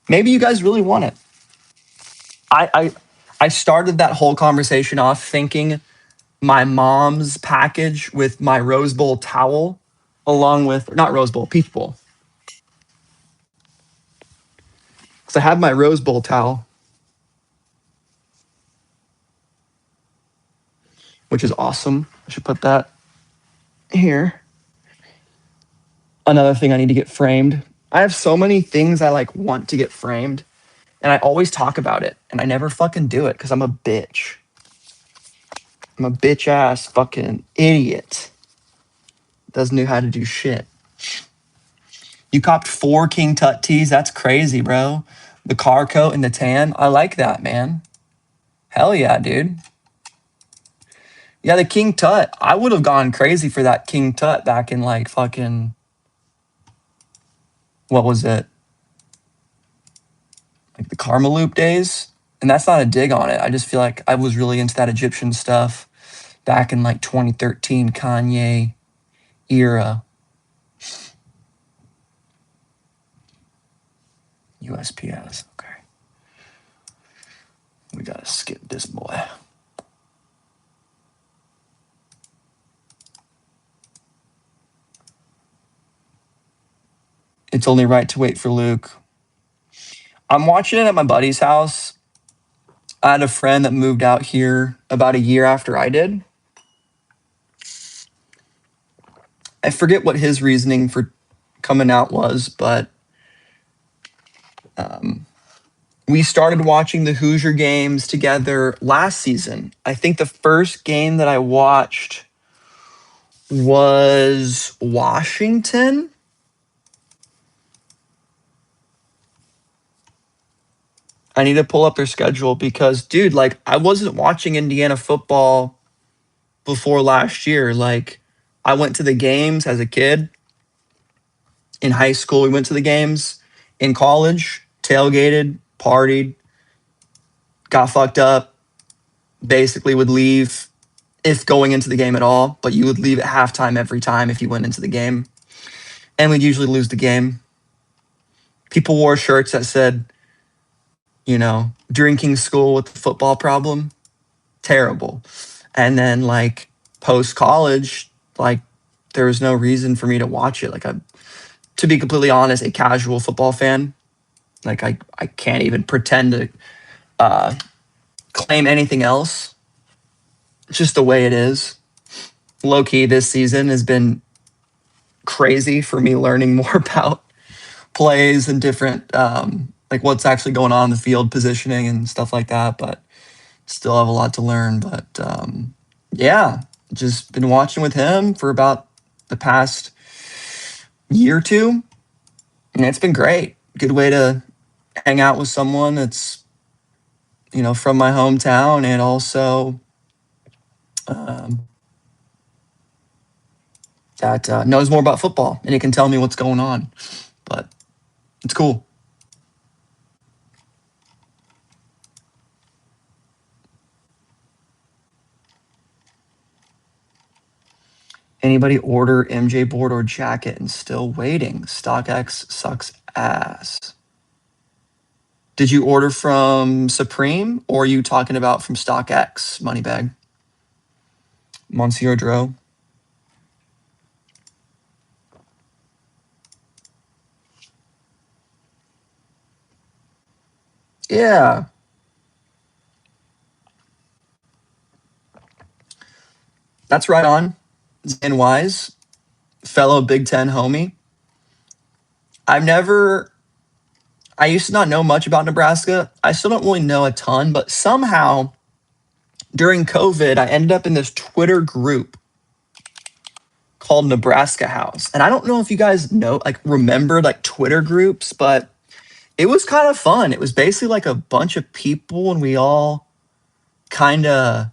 Speaker 1: Maybe you guys really want it. I started that whole conversation off thinking my mom's package with my Rose Bowl towel, along with not Rose Bowl, Peach Bowl. Because I have my Rose Bowl towel, which is awesome. I should put that here. Another thing I need to get framed. I have so many things I like want to get framed, and I always talk about it, and I never fucking do it because I'm a bitch. I'm a bitch ass fucking idiot. Doesn't know how to do shit. You copped 4 King Tut tees. That's crazy, bro. The car coat and the tan. I like that, man. Hell yeah, dude. Yeah, the King Tut. I would have gone crazy for that King Tut back in like fucking, what was it? Like the Karmaloop days. And that's not a dig on it. I just feel like I was really into that Egyptian stuff back in like 2013 Kanye era. USPS. Okay. We gotta skip this boy. It's only right to wait for Luke. I'm watching it at my buddy's house. I had a friend that moved out here about a year after I did. I forget what his reasoning for coming out was, but we started watching the Hoosier games together last season. I think the first game that I watched was Washington. I need to pull up their schedule because, dude, like I wasn't watching Indiana football before last year. Like I went to the games as a kid in high school. We went to the games in college, tailgated, partied, got fucked up, basically would leave if going into the game at all, but you would leave at halftime every time if you went into the game. And we'd usually lose the game. People wore shirts that said, drinking school with the football problem. Terrible. And then like post college, like there was no reason for me to watch it. Like to be completely honest, a casual football fan. Like I can't even pretend to claim anything else. It's just the way it is. Low key, this season has been crazy for me learning more about plays and different like what's actually going on in the field, positioning and stuff like that. But still have a lot to learn. But yeah, just been watching with him for about the past year or two, and it's been great. Good way to hang out with someone that's from my hometown, and also that knows more about football, and he can tell me what's going on. But it's cool. Anybody order MJ board or jacket and still waiting? StockX sucks ass. Did you order from Supreme or are you talking about from StockX, Moneybag? Monsieur Dro. Yeah, that's right on. Zan Wise, fellow Big Ten homie. I've never, I used to not know much about Nebraska. I still don't really know a ton, but somehow during COVID, I ended up in this Twitter group called Nebraska House. And I don't know if you guys know, like, remember like Twitter groups, but it was kind of fun. It was basically like a bunch of people, and we all kind of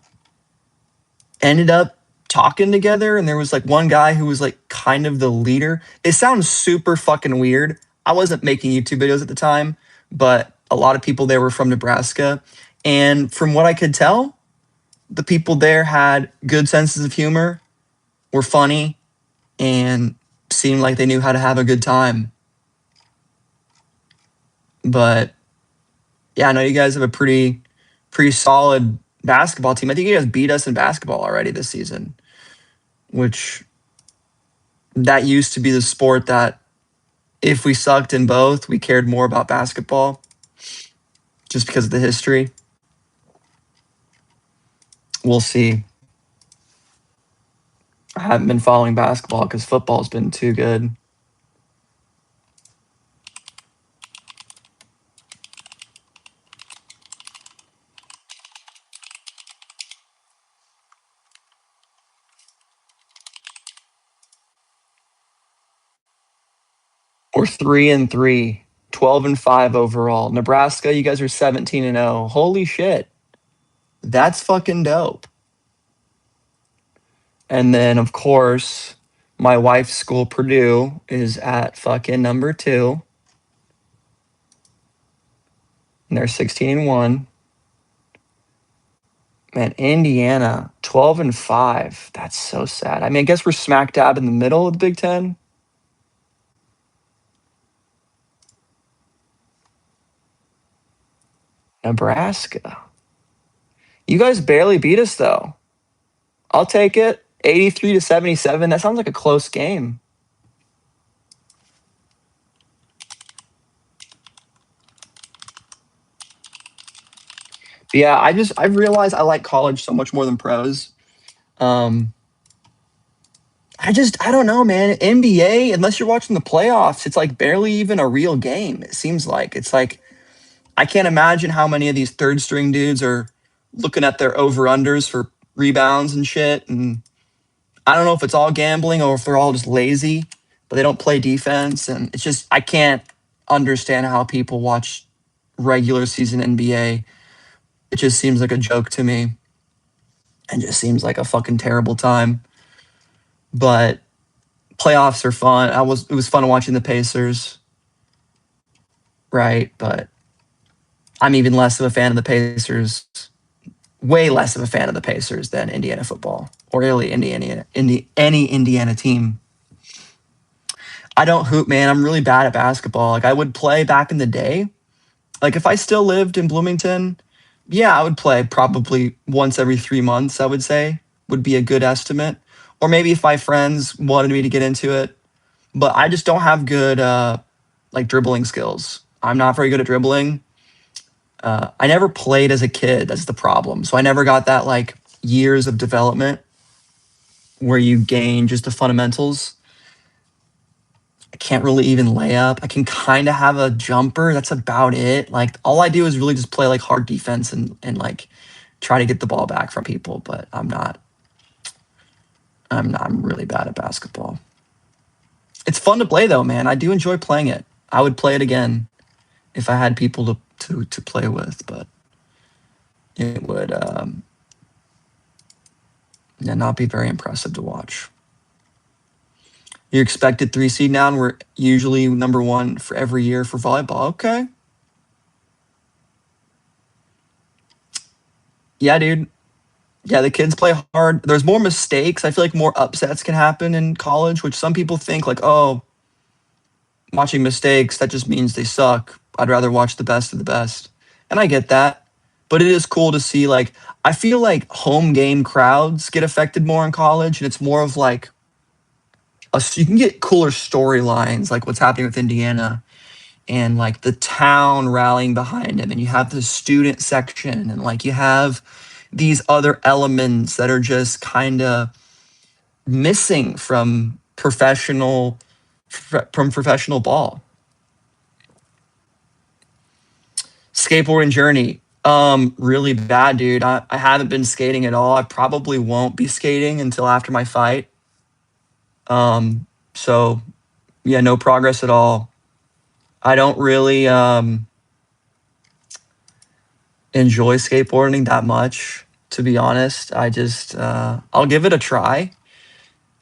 Speaker 1: ended up talking together. And there was like one guy who was like kind of the leader. It sounds super fucking weird. I wasn't making YouTube videos at the time, but a lot of people there were from Nebraska. And from what I could tell, the people there had good senses of humor, were funny, and seemed like they knew how to have a good time. But yeah, I know you guys have a pretty solid basketball team. I think you guys beat us in basketball already this season, which that used to be the sport that if we sucked in both, we cared more about basketball just because of the history. We'll see. I haven't been following basketball because football's been too good. We're 3-3, 12-5 overall. Nebraska, you guys are 17-0. Holy shit. That's fucking dope. And then, of course, my wife's school, Purdue, is at fucking number 2. And they're 16-1. Man, Indiana, 12-5. That's so sad. I mean, I guess we're smack dab in the middle of the Big Ten. Nebraska. You guys barely beat us, though. I'll take it. 83-77. That sounds like a close game. But yeah, I've realized I like college so much more than pros. Um, I don't know, man. NBA, unless you're watching the playoffs, it's like barely even a real game. It seems like it's like I can't imagine how many of these third string dudes are looking at their over unders for rebounds and shit. And I don't know if it's all gambling or if they're all just lazy, but they don't play defense. And it's just I can't understand how people watch regular season NBA. It just seems like a joke to me and just seems like a fucking terrible time. But playoffs are fun. It was fun watching the Pacers, right? But I'm even less of a fan of the Pacers, way less of a fan of the Pacers than Indiana football or really any Indiana team. I don't hoop, man. I'm really bad at basketball. Like I would play back in the day. Like if I still lived in Bloomington, yeah, I would play probably once every 3 months, I would say would be a good estimate. Or maybe if my friends wanted me to get into it. But I just don't have good like dribbling skills. I'm not very good at dribbling. I never played as a kid. That's the problem. So I never got that like years of development where you gain just the fundamentals. I can't really even lay up. I can kind of have a jumper. That's about it. Like all I do is really just play like hard defense and like try to get the ball back from people. But I'm really bad at basketball. It's fun to play though, man. I do enjoy playing it. I would play it again if I had people to play with, but it would yeah, not be very impressive to watch. You're expected 3 seed now, and we're usually number one for every year for volleyball. Okay. Yeah, dude. Yeah, the kids play hard. There's more mistakes. I feel like more upsets can happen in college, which some people think like, oh, watching mistakes, that just means they suck. I'd rather watch the best of the best. And I get that. But it is cool to see like I feel like home game crowds get affected more in college, and it's more of like you can get cooler storylines like what's happening with Indiana and like the town rallying behind him, and you have the student section, and like you have these other elements that are just kind of missing from professional ball. Skateboarding journey. Really bad, dude. I haven't been skating at all. I probably won't be skating until after my fight. So yeah, no progress at all. I don't really enjoy skateboarding that much, to be honest. I just I'll give it a try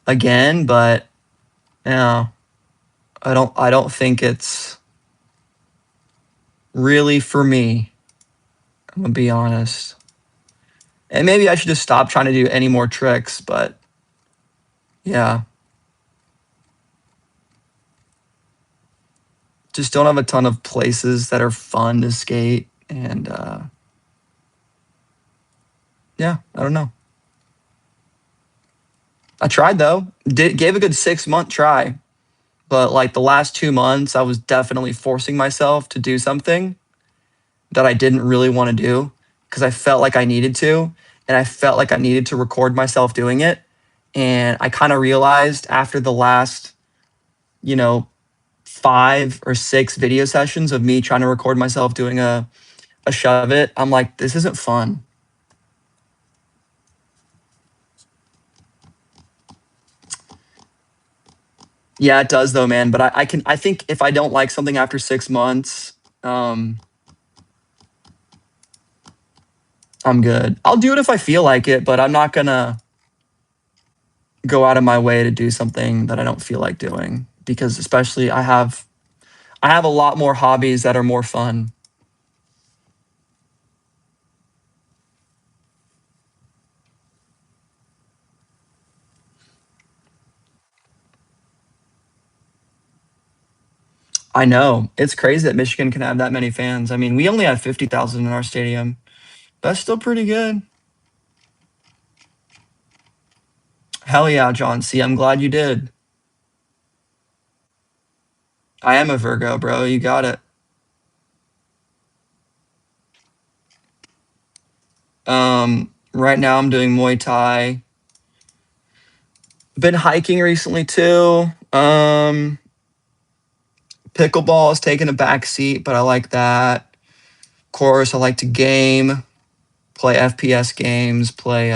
Speaker 1: again, but you know, I don't think it's really for me. I'm gonna be honest. And maybe I should just stop trying to do any more tricks, but yeah. Just don't have a ton of places that are fun to skate and yeah, I don't know. I tried though. Gave a good 6 month try. But like the last 2 months, I was definitely forcing myself to do something that I didn't really want to do because I felt like I needed to. And I felt like I needed to record myself doing it. And I kind of realized after the last, you know, 5 or 6 video sessions of me trying to record myself doing a shove it, I'm like, this isn't fun. Yeah, it does though, man. But I think if I don't like something after 6 months, I'm good. I'll do it if I feel like it, but I'm not gonna go out of my way to do something that I don't feel like doing because especially I have a lot more hobbies that are more fun. I know. It's crazy that Michigan can have that many fans. I mean, we only have 50,000 in our stadium. That's still pretty good. Hell yeah, John C. I'm glad you did. I am a Virgo, bro. You got it. Right now I'm doing Muay Thai. Been hiking recently too. Pickleball is taking a back seat, but I like that. Of course, I like to game, play FPS games, play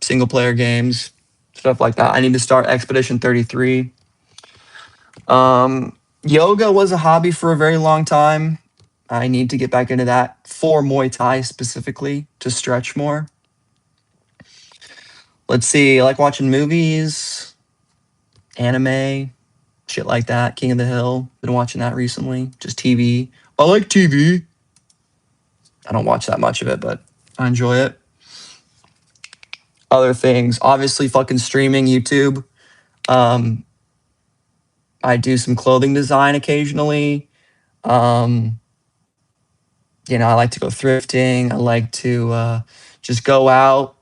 Speaker 1: single player games, stuff like that. I need to start Expedition 33. Yoga was a hobby for a very long time. I need to get back into that for Muay Thai specifically to stretch more. Let's see. I like watching movies, anime, shit like that. King of the Hill. Been watching that recently. Just TV. I like TV. I don't watch that much of it, but I enjoy it. Other things, obviously, fucking streaming, YouTube. Um, I do some clothing design occasionally. Um, I like to go thrifting. I like to just go out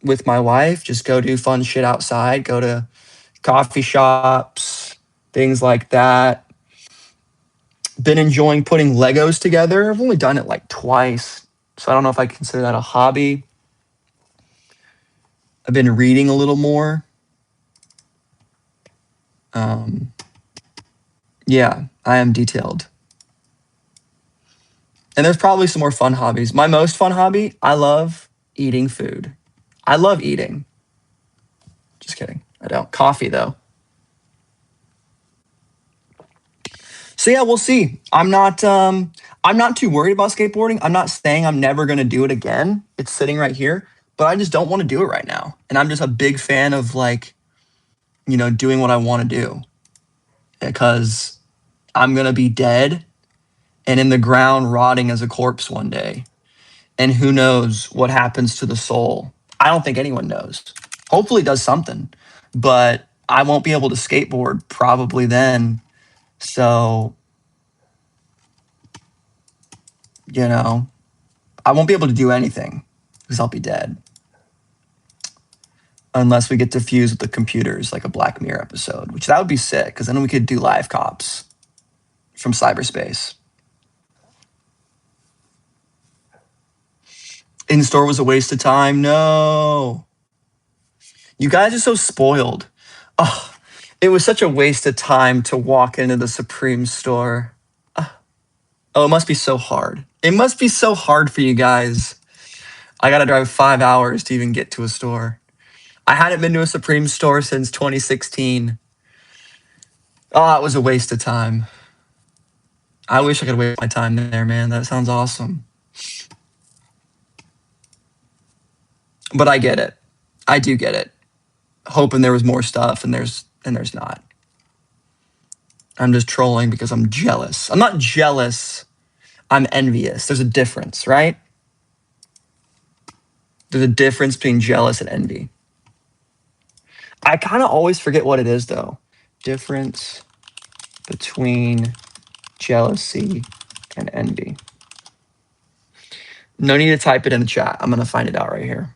Speaker 1: with my wife, just go do fun shit outside, go to coffee shops, things like that. Been enjoying putting Legos together. I've only done it like twice, so I don't know if I consider that a hobby. I've been reading a little more. Yeah, I am detailed. And there's probably some more fun hobbies. My most fun hobby, I love eating food. I love eating. Just kidding. I don't. Coffee, though. So yeah, we'll see. I'm not too worried about skateboarding. I'm not saying I'm never going to do it again. It's sitting right here, but I just don't want to do it right now. And I'm just a big fan of like, doing what I want to do because I'm going to be dead and in the ground rotting as a corpse one day. And who knows what happens to the soul? I don't think anyone knows. Hopefully it does something, but I won't be able to skateboard probably then. So, I won't be able to do anything because I'll be dead. Unless we get to fuse with the computers like a Black Mirror episode, which that would be sick because then we could do live cops from cyberspace. In-store was a waste of time. No. You guys are so spoiled. Oh, it was such a waste of time to walk into the Supreme store. Oh, it must be so hard. It must be so hard for you guys. I got to drive 5 hours to even get to a store. I hadn't been to a Supreme store since 2016. Oh, it was a waste of time. I wish I could waste my time there, man. That sounds awesome. But I get it. I do get it. Hoping there was more stuff and there's not. I'm just trolling because I'm jealous. I'm not jealous. I'm envious. There's a difference, right? There's a difference between jealous and envy. I kind of always forget what it is, though. Difference between jealousy and envy. No need to type it in the chat. I'm going to find it out right here.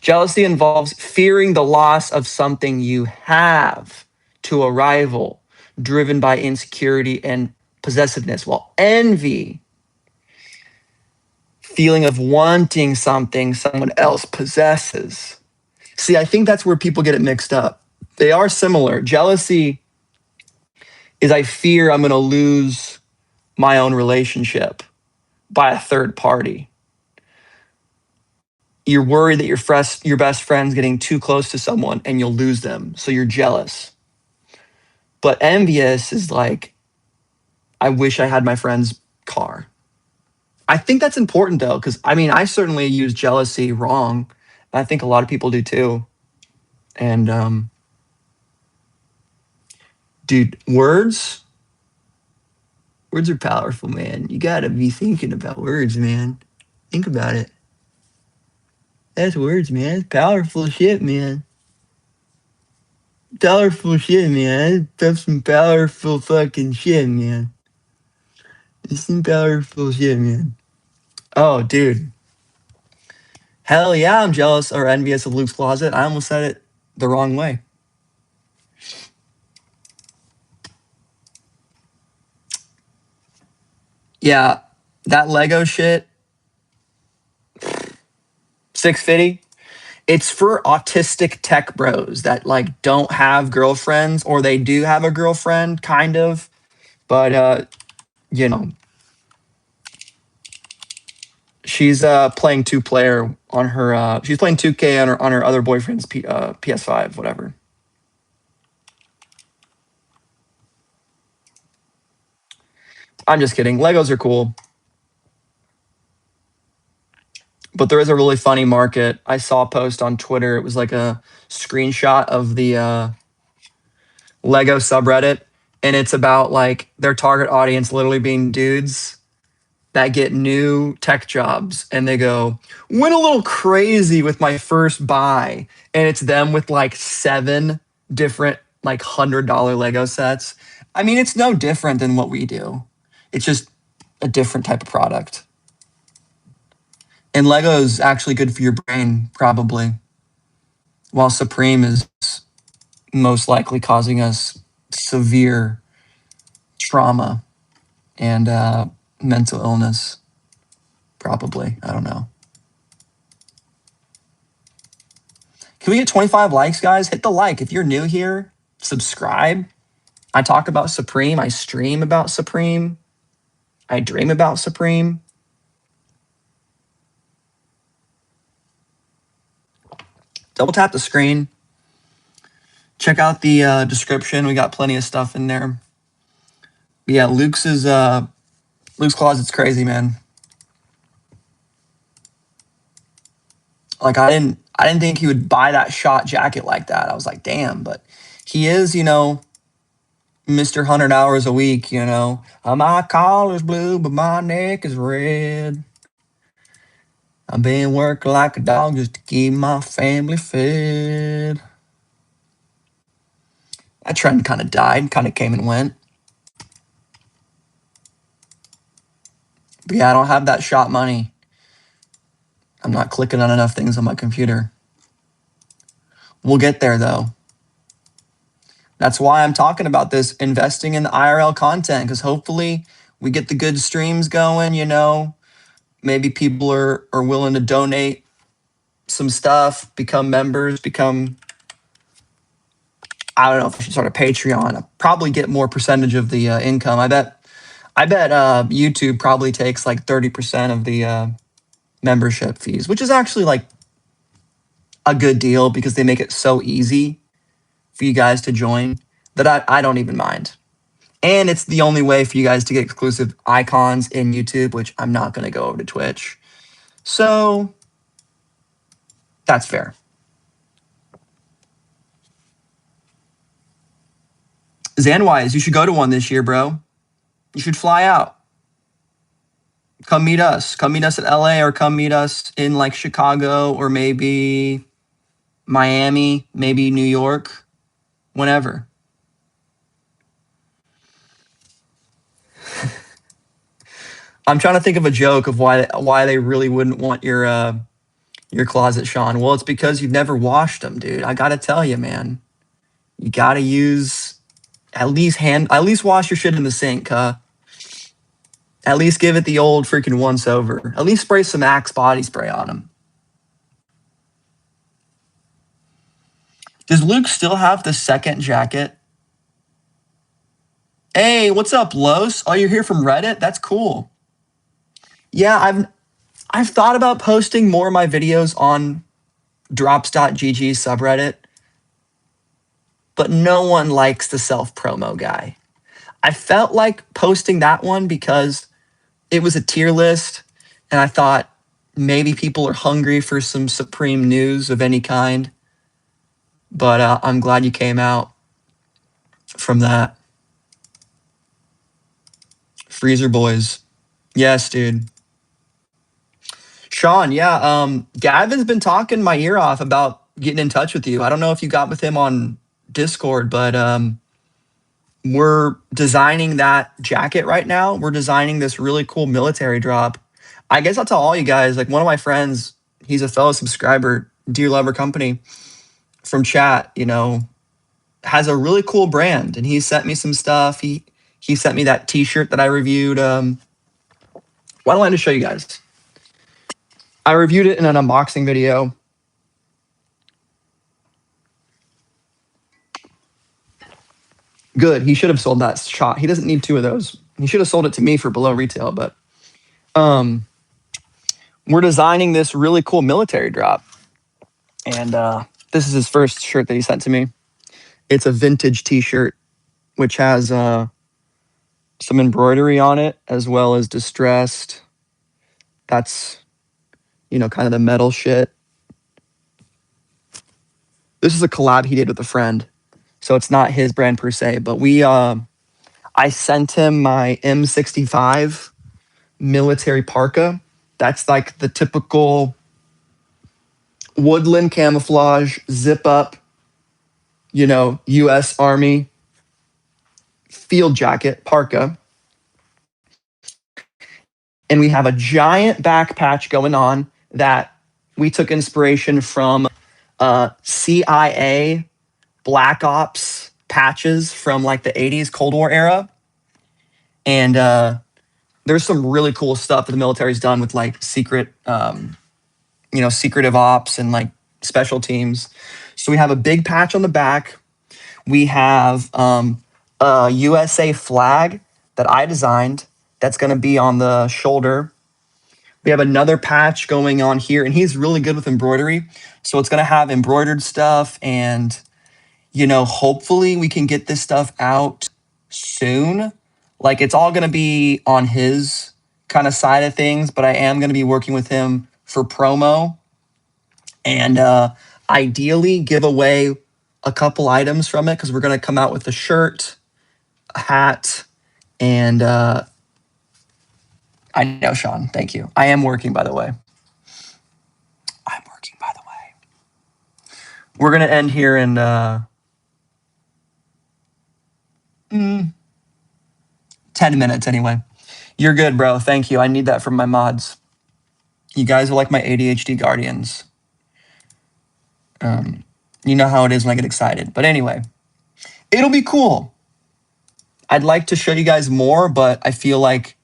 Speaker 1: Jealousy involves fearing the loss of something you have to a rival, driven by insecurity and possessiveness, while envy, feeling of wanting something someone else possesses. See, I think that's where people get it mixed up. They are similar. Jealousy is I fear I'm going to lose my own relationship by a third party. You're worried that your best friend's getting too close to someone and you'll lose them, so you're jealous. But envious is like, I wish I had my friend's car. I think that's important though, because I certainly use jealousy wrong. I think a lot of people do too. And dude, words are powerful, man. You gotta be thinking about words, man. Think about it. That's words, man. It's powerful shit, man. Powerful shit, man. That's some powerful fucking shit, man. It's some powerful shit, man. Oh, dude. Hell yeah, I'm jealous or envious of Luke's closet. I almost said it the wrong way. Yeah, that Lego shit, 650. It's for autistic tech bros that like don't have girlfriends, or they do have a girlfriend, kind of. But you know, she's playing 2-player on her. She's playing 2K on her other boyfriend's PS5, whatever. I'm just kidding. Legos are cool. But there is a really funny market. I saw a post on Twitter. It was like a screenshot of the Lego subreddit. And it's about like their target audience literally being dudes that get new tech jobs. And they go, went a little crazy with my first buy. And it's them with like 7 different like $100 Lego sets. I mean, it's no different than what we do. It's just a different type of product. And Lego is actually good for your brain, probably, while Supreme is most likely causing us severe trauma and mental illness. Probably. I don't know. Can we get 25 likes, guys? Hit the like. If you're new here, subscribe. I talk about Supreme. I stream about Supreme. I dream about Supreme. Double tap the screen. Check out the description. We got plenty of stuff in there. But yeah, Luke's closet's crazy, man. Like I didn't think he would buy that shot jacket like that. I was like, damn, but he is, Mr. 100 hours a week, My collar's blue, but my neck is red. I've been working like a dog just to keep my family fed. That trend kind of died, kind of came and went. But yeah, I don't have that shot money. I'm not clicking on enough things on my computer. We'll get there, though. That's why I'm talking about this, investing in the IRL content, because hopefully we get the good streams going, Maybe people are willing to donate some stuff, become members, I don't know if I should start a Patreon. I'll probably get more percentage of the income. I bet YouTube probably takes like 30% of the membership fees, which is actually like a good deal because they make it so easy for you guys to join that I don't even mind. And it's the only way for you guys to get exclusive icons in YouTube, which I'm not going to go over to Twitch. So that's fair. Zanwise, you should go to one this year, bro. You should fly out. Come meet us. Come meet us at LA or come meet us in like Chicago or maybe Miami, maybe New York, whenever. I'm trying to think of a joke of why they really wouldn't want your closet, Sean. Well, it's because you've never washed them, dude. I gotta tell you, man. You gotta use at least wash your shit in the sink, huh? At least give it the old freaking once over. At least spray some Axe body spray on them. Does Luke still have the second jacket? Hey, what's up, Los? Oh, you're here from Reddit? That's cool. Yeah, I've thought about posting more of my videos on drops.gg subreddit, but no one likes the self-promo guy. I felt like posting that one because it was a tier list, and I thought maybe people are hungry for some Supreme news of any kind. But I'm glad you came out from that. Freezer Boys. Yes, dude. Sean, yeah, Gavin's been talking my ear off about getting in touch with you. I don't know if you got with him on Discord, but we're designing that jacket right now. We're designing this really cool military drop. I guess I'll tell all you guys, like one of my friends, he's a fellow subscriber, Dear Lover Company from chat, has a really cool brand, and he sent me some stuff. He sent me that t-shirt that I reviewed. Why don't I just show you guys? I reviewed it in an unboxing video. Good. He should have sold that shot. He doesn't need 2 of those. He should have sold it to me for below retail, but we're designing this really cool military drop. And this is his first shirt that he sent to me. It's a vintage t-shirt, which has some embroidery on it, as well as distressed. That's, kind of the metal shit. This is a collab he did with a friend. So it's not his brand per se, but I sent him my M65 military parka. That's like the typical woodland camouflage, zip up, US Army field jacket parka. And we have a giant back patch going on that we took inspiration from CIA Black Ops patches from like the 80s Cold War era. And there's some really cool stuff that the military's done with like secretive ops and like special teams. So we have a big patch on the back. We have a USA flag that I designed that's going to be on the shoulder. We have another patch going on here, and he's really good with embroidery. So it's going to have embroidered stuff, and, hopefully we can get this stuff out soon. Like, it's all going to be on his kind of side of things, but I am going to be working with him for promo and ideally give away a couple items from it because we're going to come out with a shirt, a hat, and I know, Sean. Thank you. I am working, by the way. I'm working, by the way. We're going to end here in 10 minutes anyway. You're good, bro. Thank you. I need that from my mods. You guys are like my ADHD guardians. You know how it is when I get excited. But anyway, it'll be cool. I'd like to show you guys more, but I feel like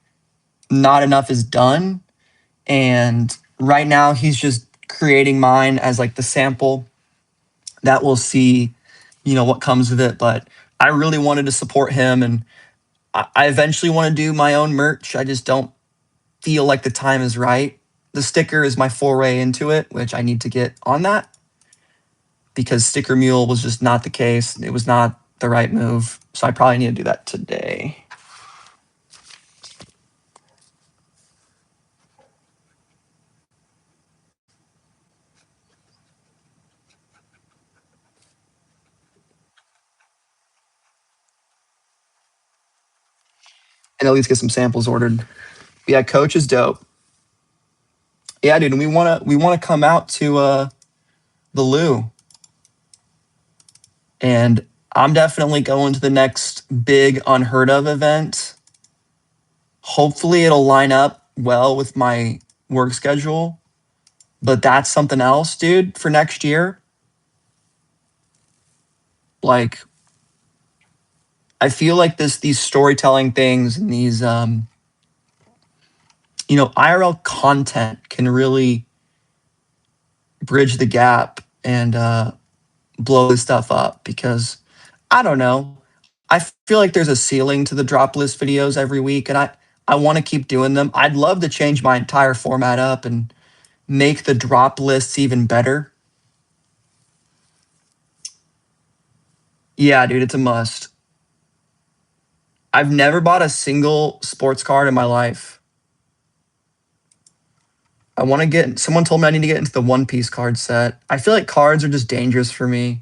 Speaker 1: not enough is done. And right now, he's just creating mine as like the sample that we'll see, what comes with it. But I really wanted to support him, and I eventually want to do my own merch. I just don't feel like the time is right. The sticker is my foray into it, which I need to get on that because Sticker Mule was just not the case. It was not the right move. So I probably need to do that today. And at least get some samples ordered. Yeah, Coach is dope. Yeah, dude, and we wanna come out to the Lou. And I'm definitely going to the next big unheard of event. Hopefully it'll line up well with my work schedule. But that's something else, dude, for next year. Like, I feel like these storytelling things and these IRL content can really bridge the gap and blow this stuff up because I don't know. I feel like there's a ceiling to the drop list videos every week, and I want to keep doing them. I'd love to change my entire format up and make the drop lists even better. Yeah, dude, it's a must. I've never bought a single sports card in my life. I want to get, someone told me I need to get into the One Piece card set. I feel like cards are just dangerous for me.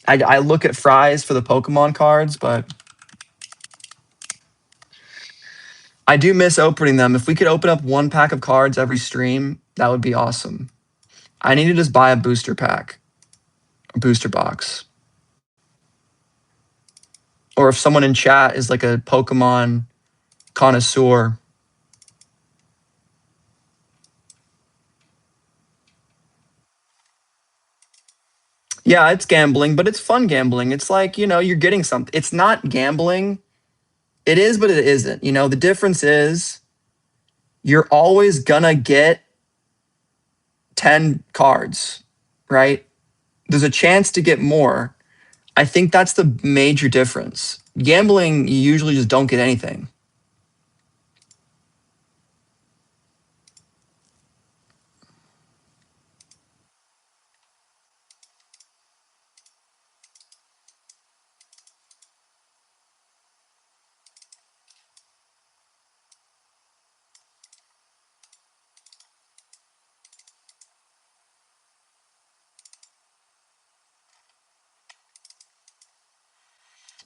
Speaker 1: I look at fries for the Pokemon cards, but I do miss opening them. If we could open up one pack of cards every stream, that would be awesome. I need to just buy a booster pack, a booster box. Or if someone in chat is like a Pokemon connoisseur. Yeah, it's gambling, but it's fun gambling. It's like, you're getting something. It's not gambling. It is, but it isn't. The difference is you're always gonna get 10 cards, right? There's a chance to get more. I think that's the major difference. Gambling, you usually just don't get anything.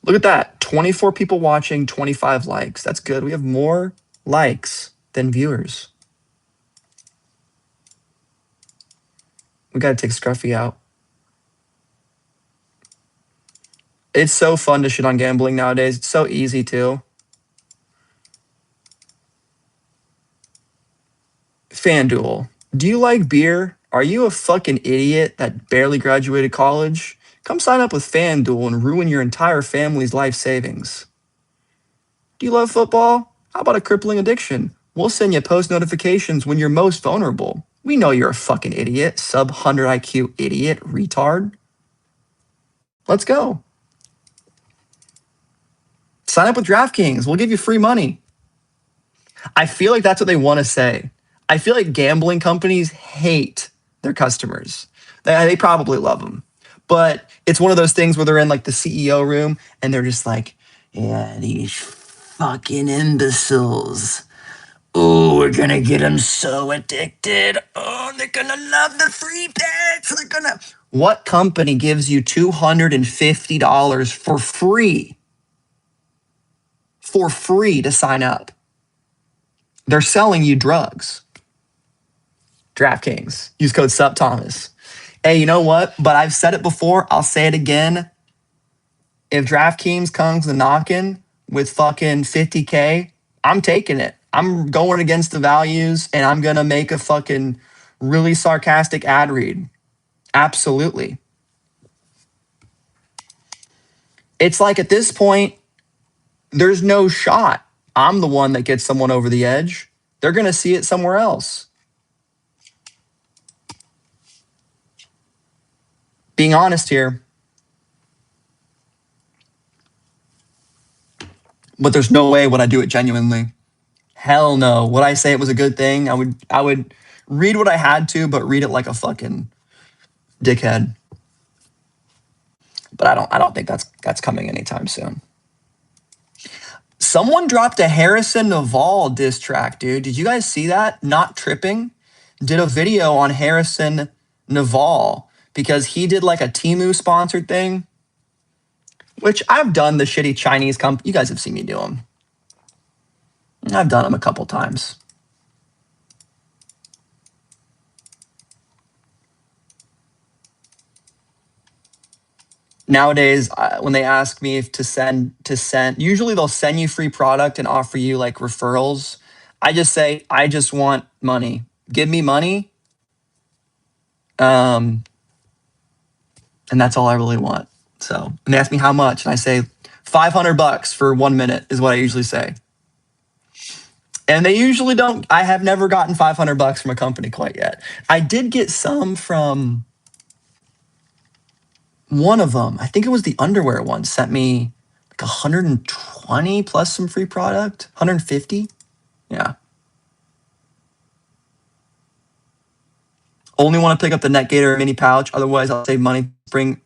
Speaker 1: Look at that. 24 people watching, 25 likes. That's good. We have more likes than viewers. We got to take Scruffy out. It's so fun to shit on gambling nowadays. It's so easy too. FanDuel. Do you like beer? Are you a fucking idiot that barely graduated college? Come sign up with FanDuel and ruin your entire family's life savings. Do you love football? How about a crippling addiction? We'll send you post notifications when you're most vulnerable. We know you're a fucking idiot, sub 100 IQ idiot, retard. Let's go. Sign up with DraftKings. We'll give you free money. I feel like that's what they want to say. I feel like gambling companies hate their customers. They probably love them. But it's one of those things where they're in like the CEO room and they're just like, yeah, these fucking imbeciles. Oh, we're going to get them so addicted. Oh, they're going to love the free bets. They're going to. What company gives you $250 for free? For free to sign up. They're selling you drugs. DraftKings. Use code SupThomas. Hey, you know what? But I've said it before. I'll say it again. If DraftKings comes to knocking with fucking 50K, I'm taking it. I'm going against the values and I'm going to make a fucking really sarcastic ad read. Absolutely. It's like at this point, there's no shot. I'm the one that gets someone over the edge. They're going to see it somewhere else. Being honest here. But there's no way would I do it genuinely. Hell no. Would I say it was a good thing? I would read what I had to, but read it like a fucking dickhead. But I don't think that's coming anytime soon. Someone dropped a Harrison Naval diss track, dude. Did you guys see that? Not Tripping did a video on Harrison Naval because he did like a Temu sponsored thing, which I've done the shitty Chinese company. You guys have seen me do them. I've done them a couple times. Nowadays, when they ask me if to send, usually they'll send you free product and offer you like referrals. I just say, I just want money. Give me money. And that's all I really want. So, and they ask me how much, and I say $500 for 1 minute is what I usually say. And they usually don't. I have never gotten $500 from a company quite yet. I did get some from one of them. I think it was the underwear one. Sent me like 120 plus some free product. 150. Yeah. Only want to pick up the Net Gator mini pouch. Otherwise, I'll save money. Spring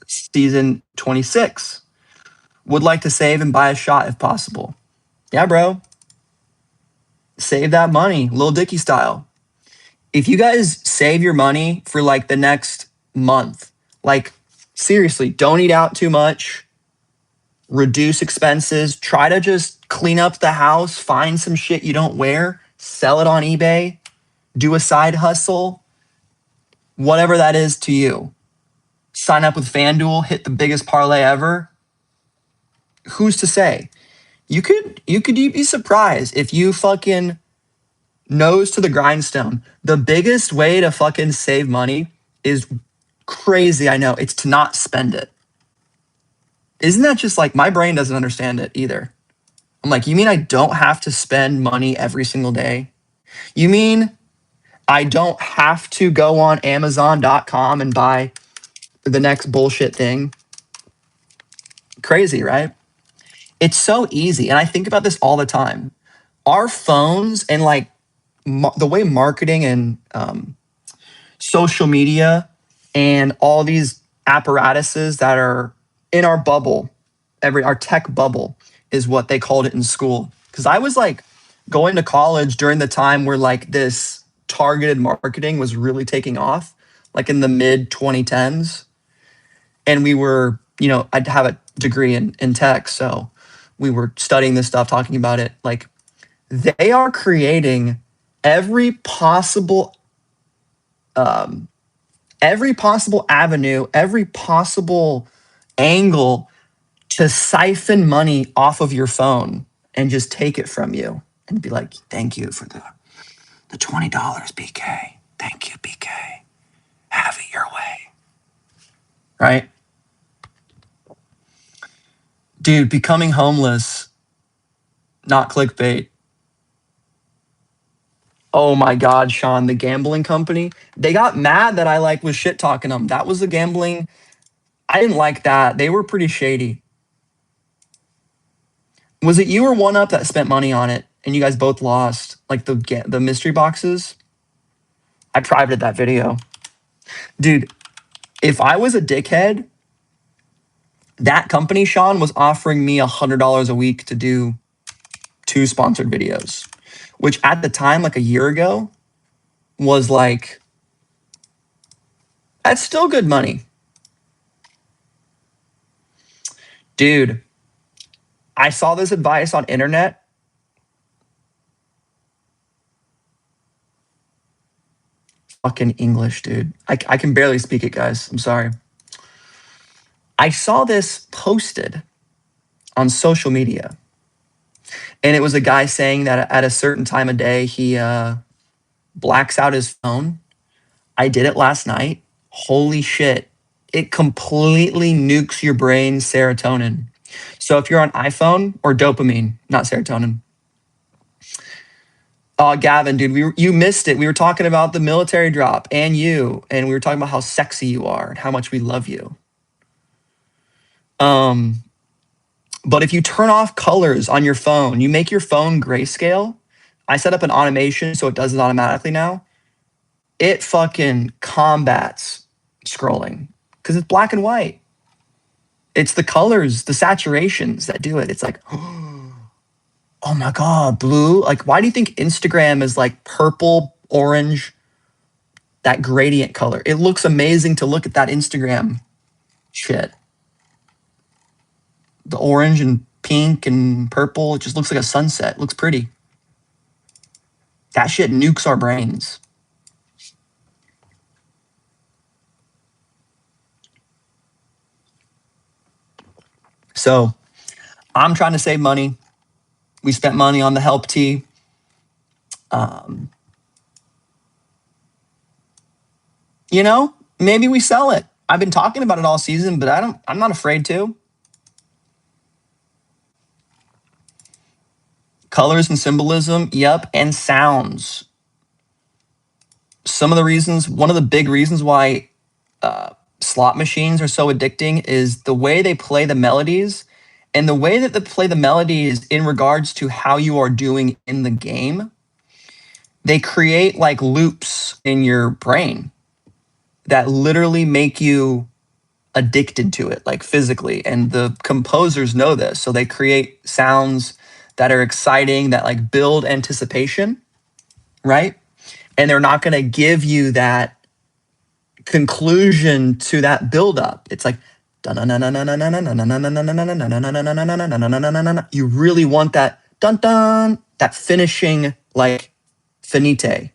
Speaker 1: season 26. Would like to save and buy a shot if possible. Yeah, bro. Save that money, Lil Dicky style. If you guys save your money for like the next month, like seriously, don't eat out too much, reduce expenses, try to just clean up the house, find some shit you don't wear, sell it on eBay, do a side hustle, whatever that is to you. Sign up with FanDuel, hit the biggest parlay ever. Who's to say? You could be surprised if you fucking nose to the grindstone. The biggest way to fucking save money is crazy. I know it's to not spend it. Isn't that just like my brain doesn't understand it either? I'm like, you mean I don't have to spend money every single day? You mean I don't have to go on Amazon.com and buy the next bullshit thing? Crazy, right? It's so easy. And I think about this all the time. Our phones and like the way marketing and social media and all these apparatuses that are in our bubble, our tech bubble is what they called it in school. Because I was like going to college during the time where like this targeted marketing was really taking off, like in the mid 2010s. And we were, I'd have degree in tech, so we were studying this stuff, talking about it. Like, they are creating every possible avenue, every possible angle to siphon money off of your phone and just take it from you and be like, thank you for the $20, BK. Thank you, BK. Have it your way. Right? Dude, becoming homeless, not clickbait. Oh my God, Sean, the gambling company, they got mad that I like was shit talking them. That was the gambling. I didn't like that. They were pretty shady. Was it you or One Up that spent money on it and you guys both lost? Like the mystery boxes? I privated that video. Dude, if I was a dickhead, that company, Sean, was offering me $100 a week to do 2 sponsored videos, which at the time, like a year ago, was like, that's still good money. Dude, I saw this advice on internet. Fucking English, dude. I can barely speak it, guys. I'm sorry. I saw this posted on social media, and it was a guy saying that at a certain time of day, he blacks out his phone. I did it last night. Holy shit. It completely nukes your brain's serotonin. So if you're on iPhone, or dopamine, not serotonin. Oh, Gavin, dude, you missed it. We were talking about the military drop and we were talking about how sexy you are and how much we love you. But if you turn off colors on your phone, you make your phone grayscale. I set up an automation so it does it automatically now. It fucking combats scrolling because it's black and white. It's the colors, the saturations that do it. It's like, oh my God, blue. Like, why do you think Instagram is like purple, orange, that gradient color? It looks amazing to look at that Instagram shit. The orange and pink and purple, it just looks like a sunset. It looks pretty. That shit nukes our brains. So I'm trying to save money. We spent money on the help tee. You know, maybe we sell it. I've been talking about it all season, but I'm not afraid to. Colors and symbolism, yep, and sounds. Some of the reasons, one of the big reasons why slot machines are so addicting is the way they play the melodies, and the way that they play the melodies in regards to how you are doing in the game. They create like loops in your brain that literally make you addicted to it, like physically. And the composers know this. So they create sounds that are exciting, that like build anticipation, right? And they're not going to give you that conclusion to that buildup. It's like, you really want that dun dun, that finishing, like finite.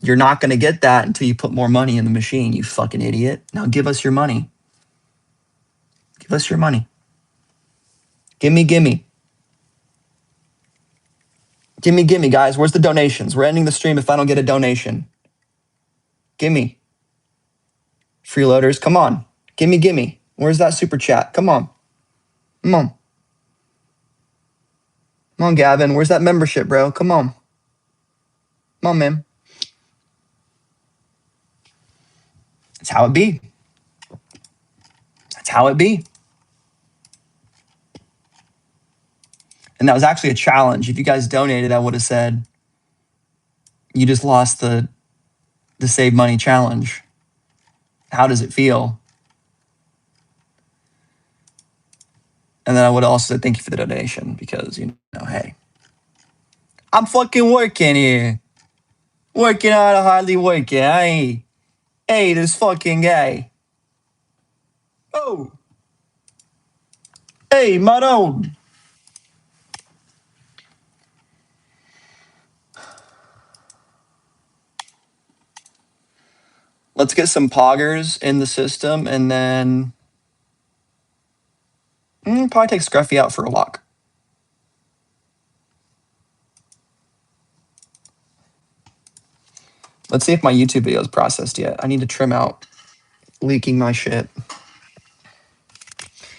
Speaker 1: You're not going to get that until you put more money in the machine, you fucking idiot. Now give us your money. Give us your money. Gimme, gimme. Gimme, gimme, guys. Where's the donations? We're ending the stream if I don't get a donation. Gimme. Freeloaders, come on. Gimme, gimme. Where's that super chat? Come on. Come on. Come on, Gavin. Where's that membership, bro? Come on. Come on, man. That's how it be. That's how it be. And that was actually a challenge. If you guys donated, I would have said, you just lost the Save Money Challenge. How does it feel? And then I would have also said, thank you for the donation because, you know, hey, I'm fucking working here. Working out of hardly working. Hey, this fucking guy. Oh. Hey, mano. Let's get some poggers in the system, and then probably take Scruffy out for a walk. Let's see if my YouTube video is processed yet. I need to trim out leaking my shit.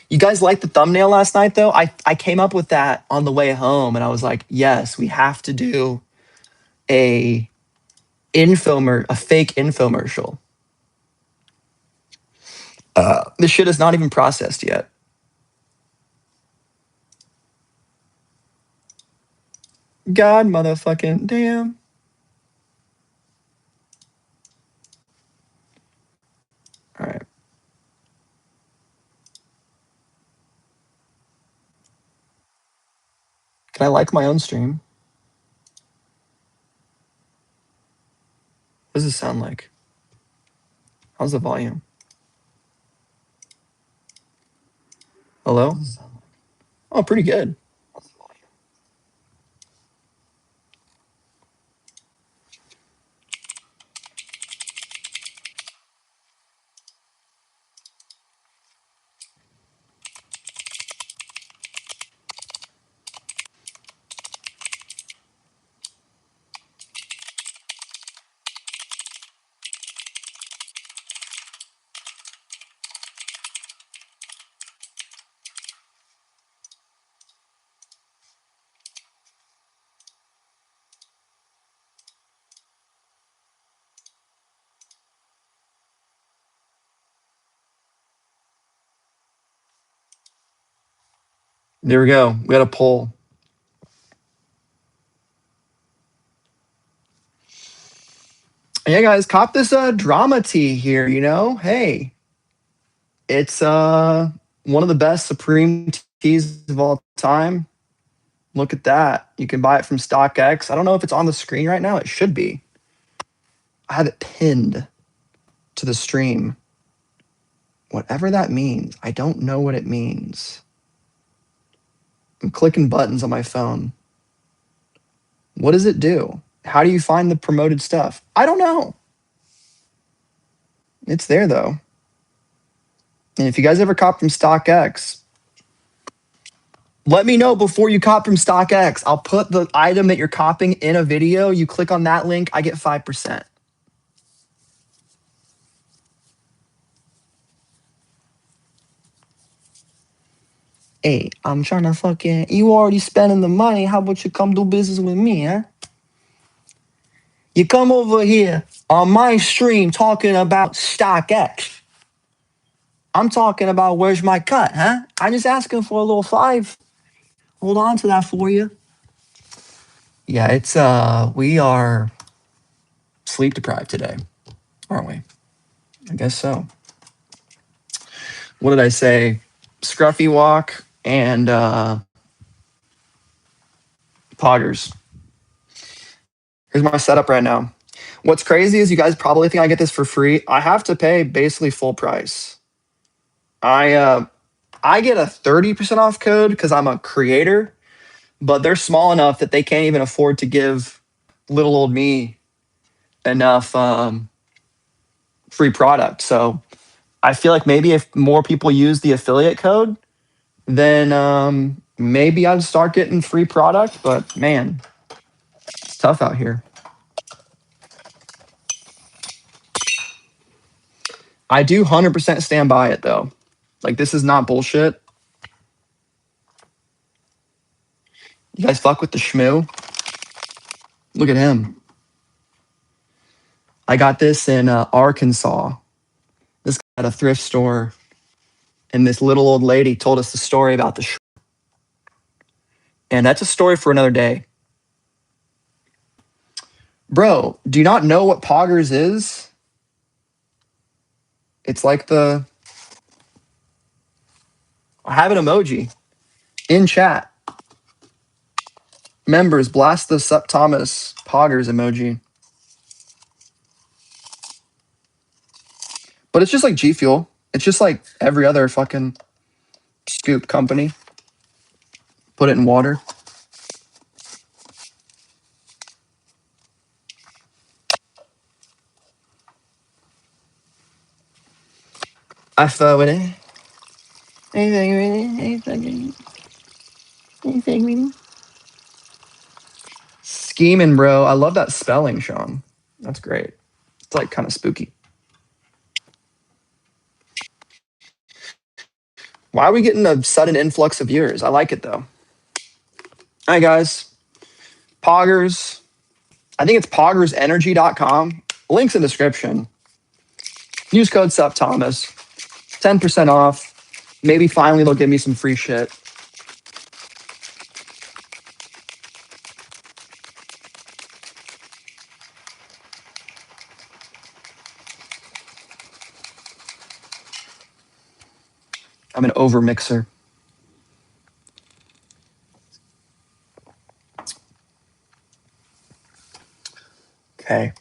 Speaker 1: You guys liked the thumbnail last night, though? I came up with that on the way home, and I was like, yes, we have to do a fake infomercial. This shit is not even processed yet. God motherfucking damn. All right. Can I like my own stream? What does this sound like? How's the volume? Hello? Oh, pretty good. There we go. We got a poll. Yeah, guys, cop this drama tea here, you know? Hey, it's one of the best Supreme teas of all time. Look at that. You can buy it from StockX. I don't know if it's on the screen right now. It should be. I have it pinned to the stream. Whatever that means. I don't know what it means. I'm clicking buttons on my phone. What does it do? How do you find the promoted stuff? I don't know. It's there though. And if you guys ever cop from StockX, let me know before you cop from StockX. I'll put the item that you're copying in a video. You click on that link, I get 5%. Hey, I'm trying to fucking, you already spending the money. How about you come do business with me, huh? You come over here on my stream talking about StockX. I'm talking about where's my cut, huh? I'm just asking for a little 5. Hold on to that for you. Yeah, it's we are sleep deprived today, aren't we? I guess so. What did I say? Scruffy walk and poggers. Here's my setup right now. What's crazy is you guys probably think I get this for free. I have to pay basically full price. I get a 30% off code because I'm a creator, but they're small enough that they can't even afford to give little old me enough free product. So I feel like maybe if more people use the affiliate code, then maybe I'd start getting free product. But man, it's tough out here. I do 100% stand by it though. Like this is not bullshit. You guys fuck with the shmoo? Look at him. I got this in Arkansas. This guy at a thrift store, and this little old lady told us the story about the and that's a story for another day. Bro, do you not know what Poggers is? It's like the I have an emoji in chat. Members, blast the SupThomas Poggers emoji. But it's just like G Fuel. It's just like every other fucking scoop company. Put it in water. I thought with it. Anything really? Scheming, bro. I love that spelling, Sean. That's great. It's like kind of spooky. Why are we getting a sudden influx of viewers? I like it though. Hi guys. Poggers. I think it's poggersenergy.com. Links in description. Use code SupThomas. 10% off. Maybe finally they'll give me some free shit. I'm an over mixer. Okay.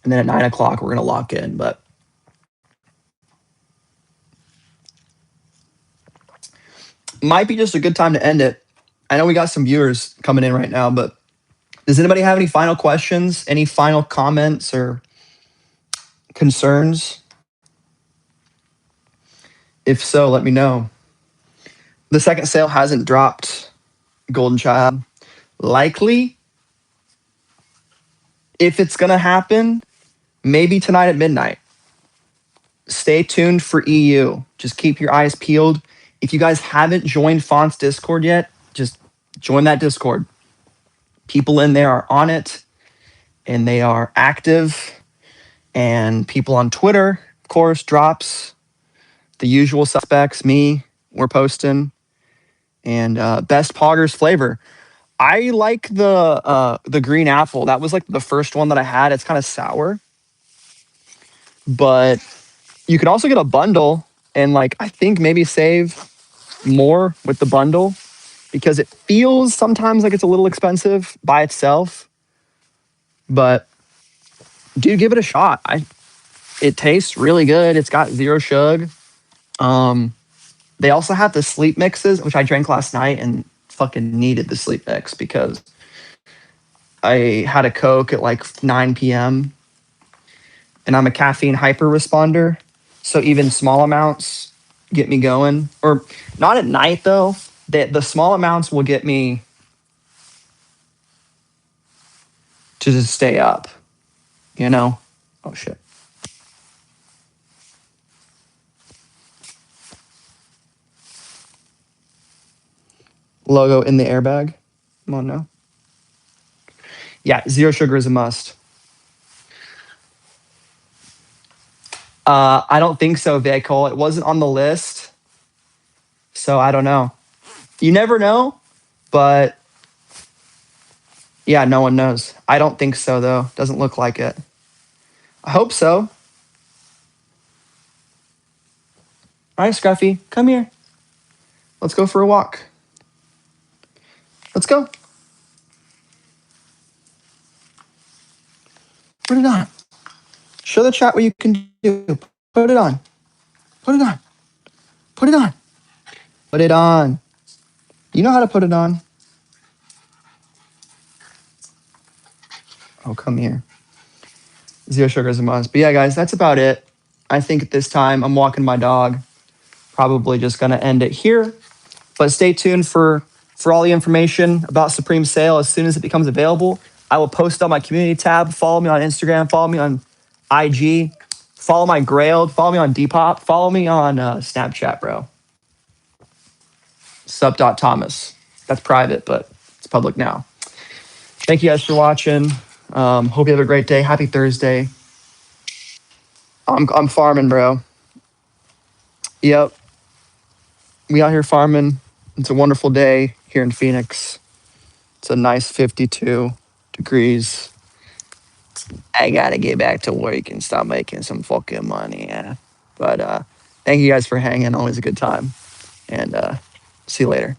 Speaker 1: And then at 9 o'clock, we're going to lock in. But might be just a good time to end it. I know we got some viewers coming in right now, but does anybody have any final questions? Any final comments or concerns? If so, let me know. The second sale hasn't dropped, Golden Child. Likely, if it's going to happen, maybe tonight at midnight. Stay tuned for EU. Just keep your eyes peeled. If you guys haven't joined Font's Discord yet, just join that Discord. People in there are on it, and they are active. And people on Twitter, of course, drops. The usual suspects, me, we're posting. And best Poggers flavor. I like the green apple. That was like the first one that I had. It's kind of sour. But you could also get a bundle and like I think maybe save more with the bundle because it feels sometimes like it's a little expensive by itself. But dude, give it a shot. It tastes really good. It's got zero sugar. They also have the sleep mixes, which I drank last night and fucking needed the sleep mix because I had a Coke at like 9 p.m. and I'm a caffeine hyper responder. So even small amounts get me going. Or not at night though. The small amounts will get me to just stay up, you know? Oh shit. Logo in the airbag. Come on now. Yeah, zero sugar is a must. I don't think so, Cole. It wasn't on the list. So I don't know. You never know, but yeah, no one knows. I don't think so though. Doesn't look like it. I hope so. All right, Scruffy, come here. Let's go for a walk. Let's go. Put it on. Show the chat what you can do. Put it on. Put it on. Put it on. Put it on. You know how to put it on. Oh, come here. Zero sugar is a must. But yeah, guys, that's about it. I think at this time, I'm walking my dog. Probably just going to end it here. But stay tuned for all the information about Supreme Sale as soon as it becomes available. I will post on my community tab. Follow me on Instagram. Follow me on IG. Follow my Grailed. Follow me on Depop. Follow me on Snapchat, bro. Sup.Thomas. That's private, but it's public now. Thank you guys for watching. Hope you have a great day. Happy Thursday. I'm farming, bro. Yep. We out here farming. It's a wonderful day here in Phoenix. It's a nice 52 degrees. I gotta get back to work and start making some fucking money, yeah. But thank you guys for hanging. Always a good time. And see you later.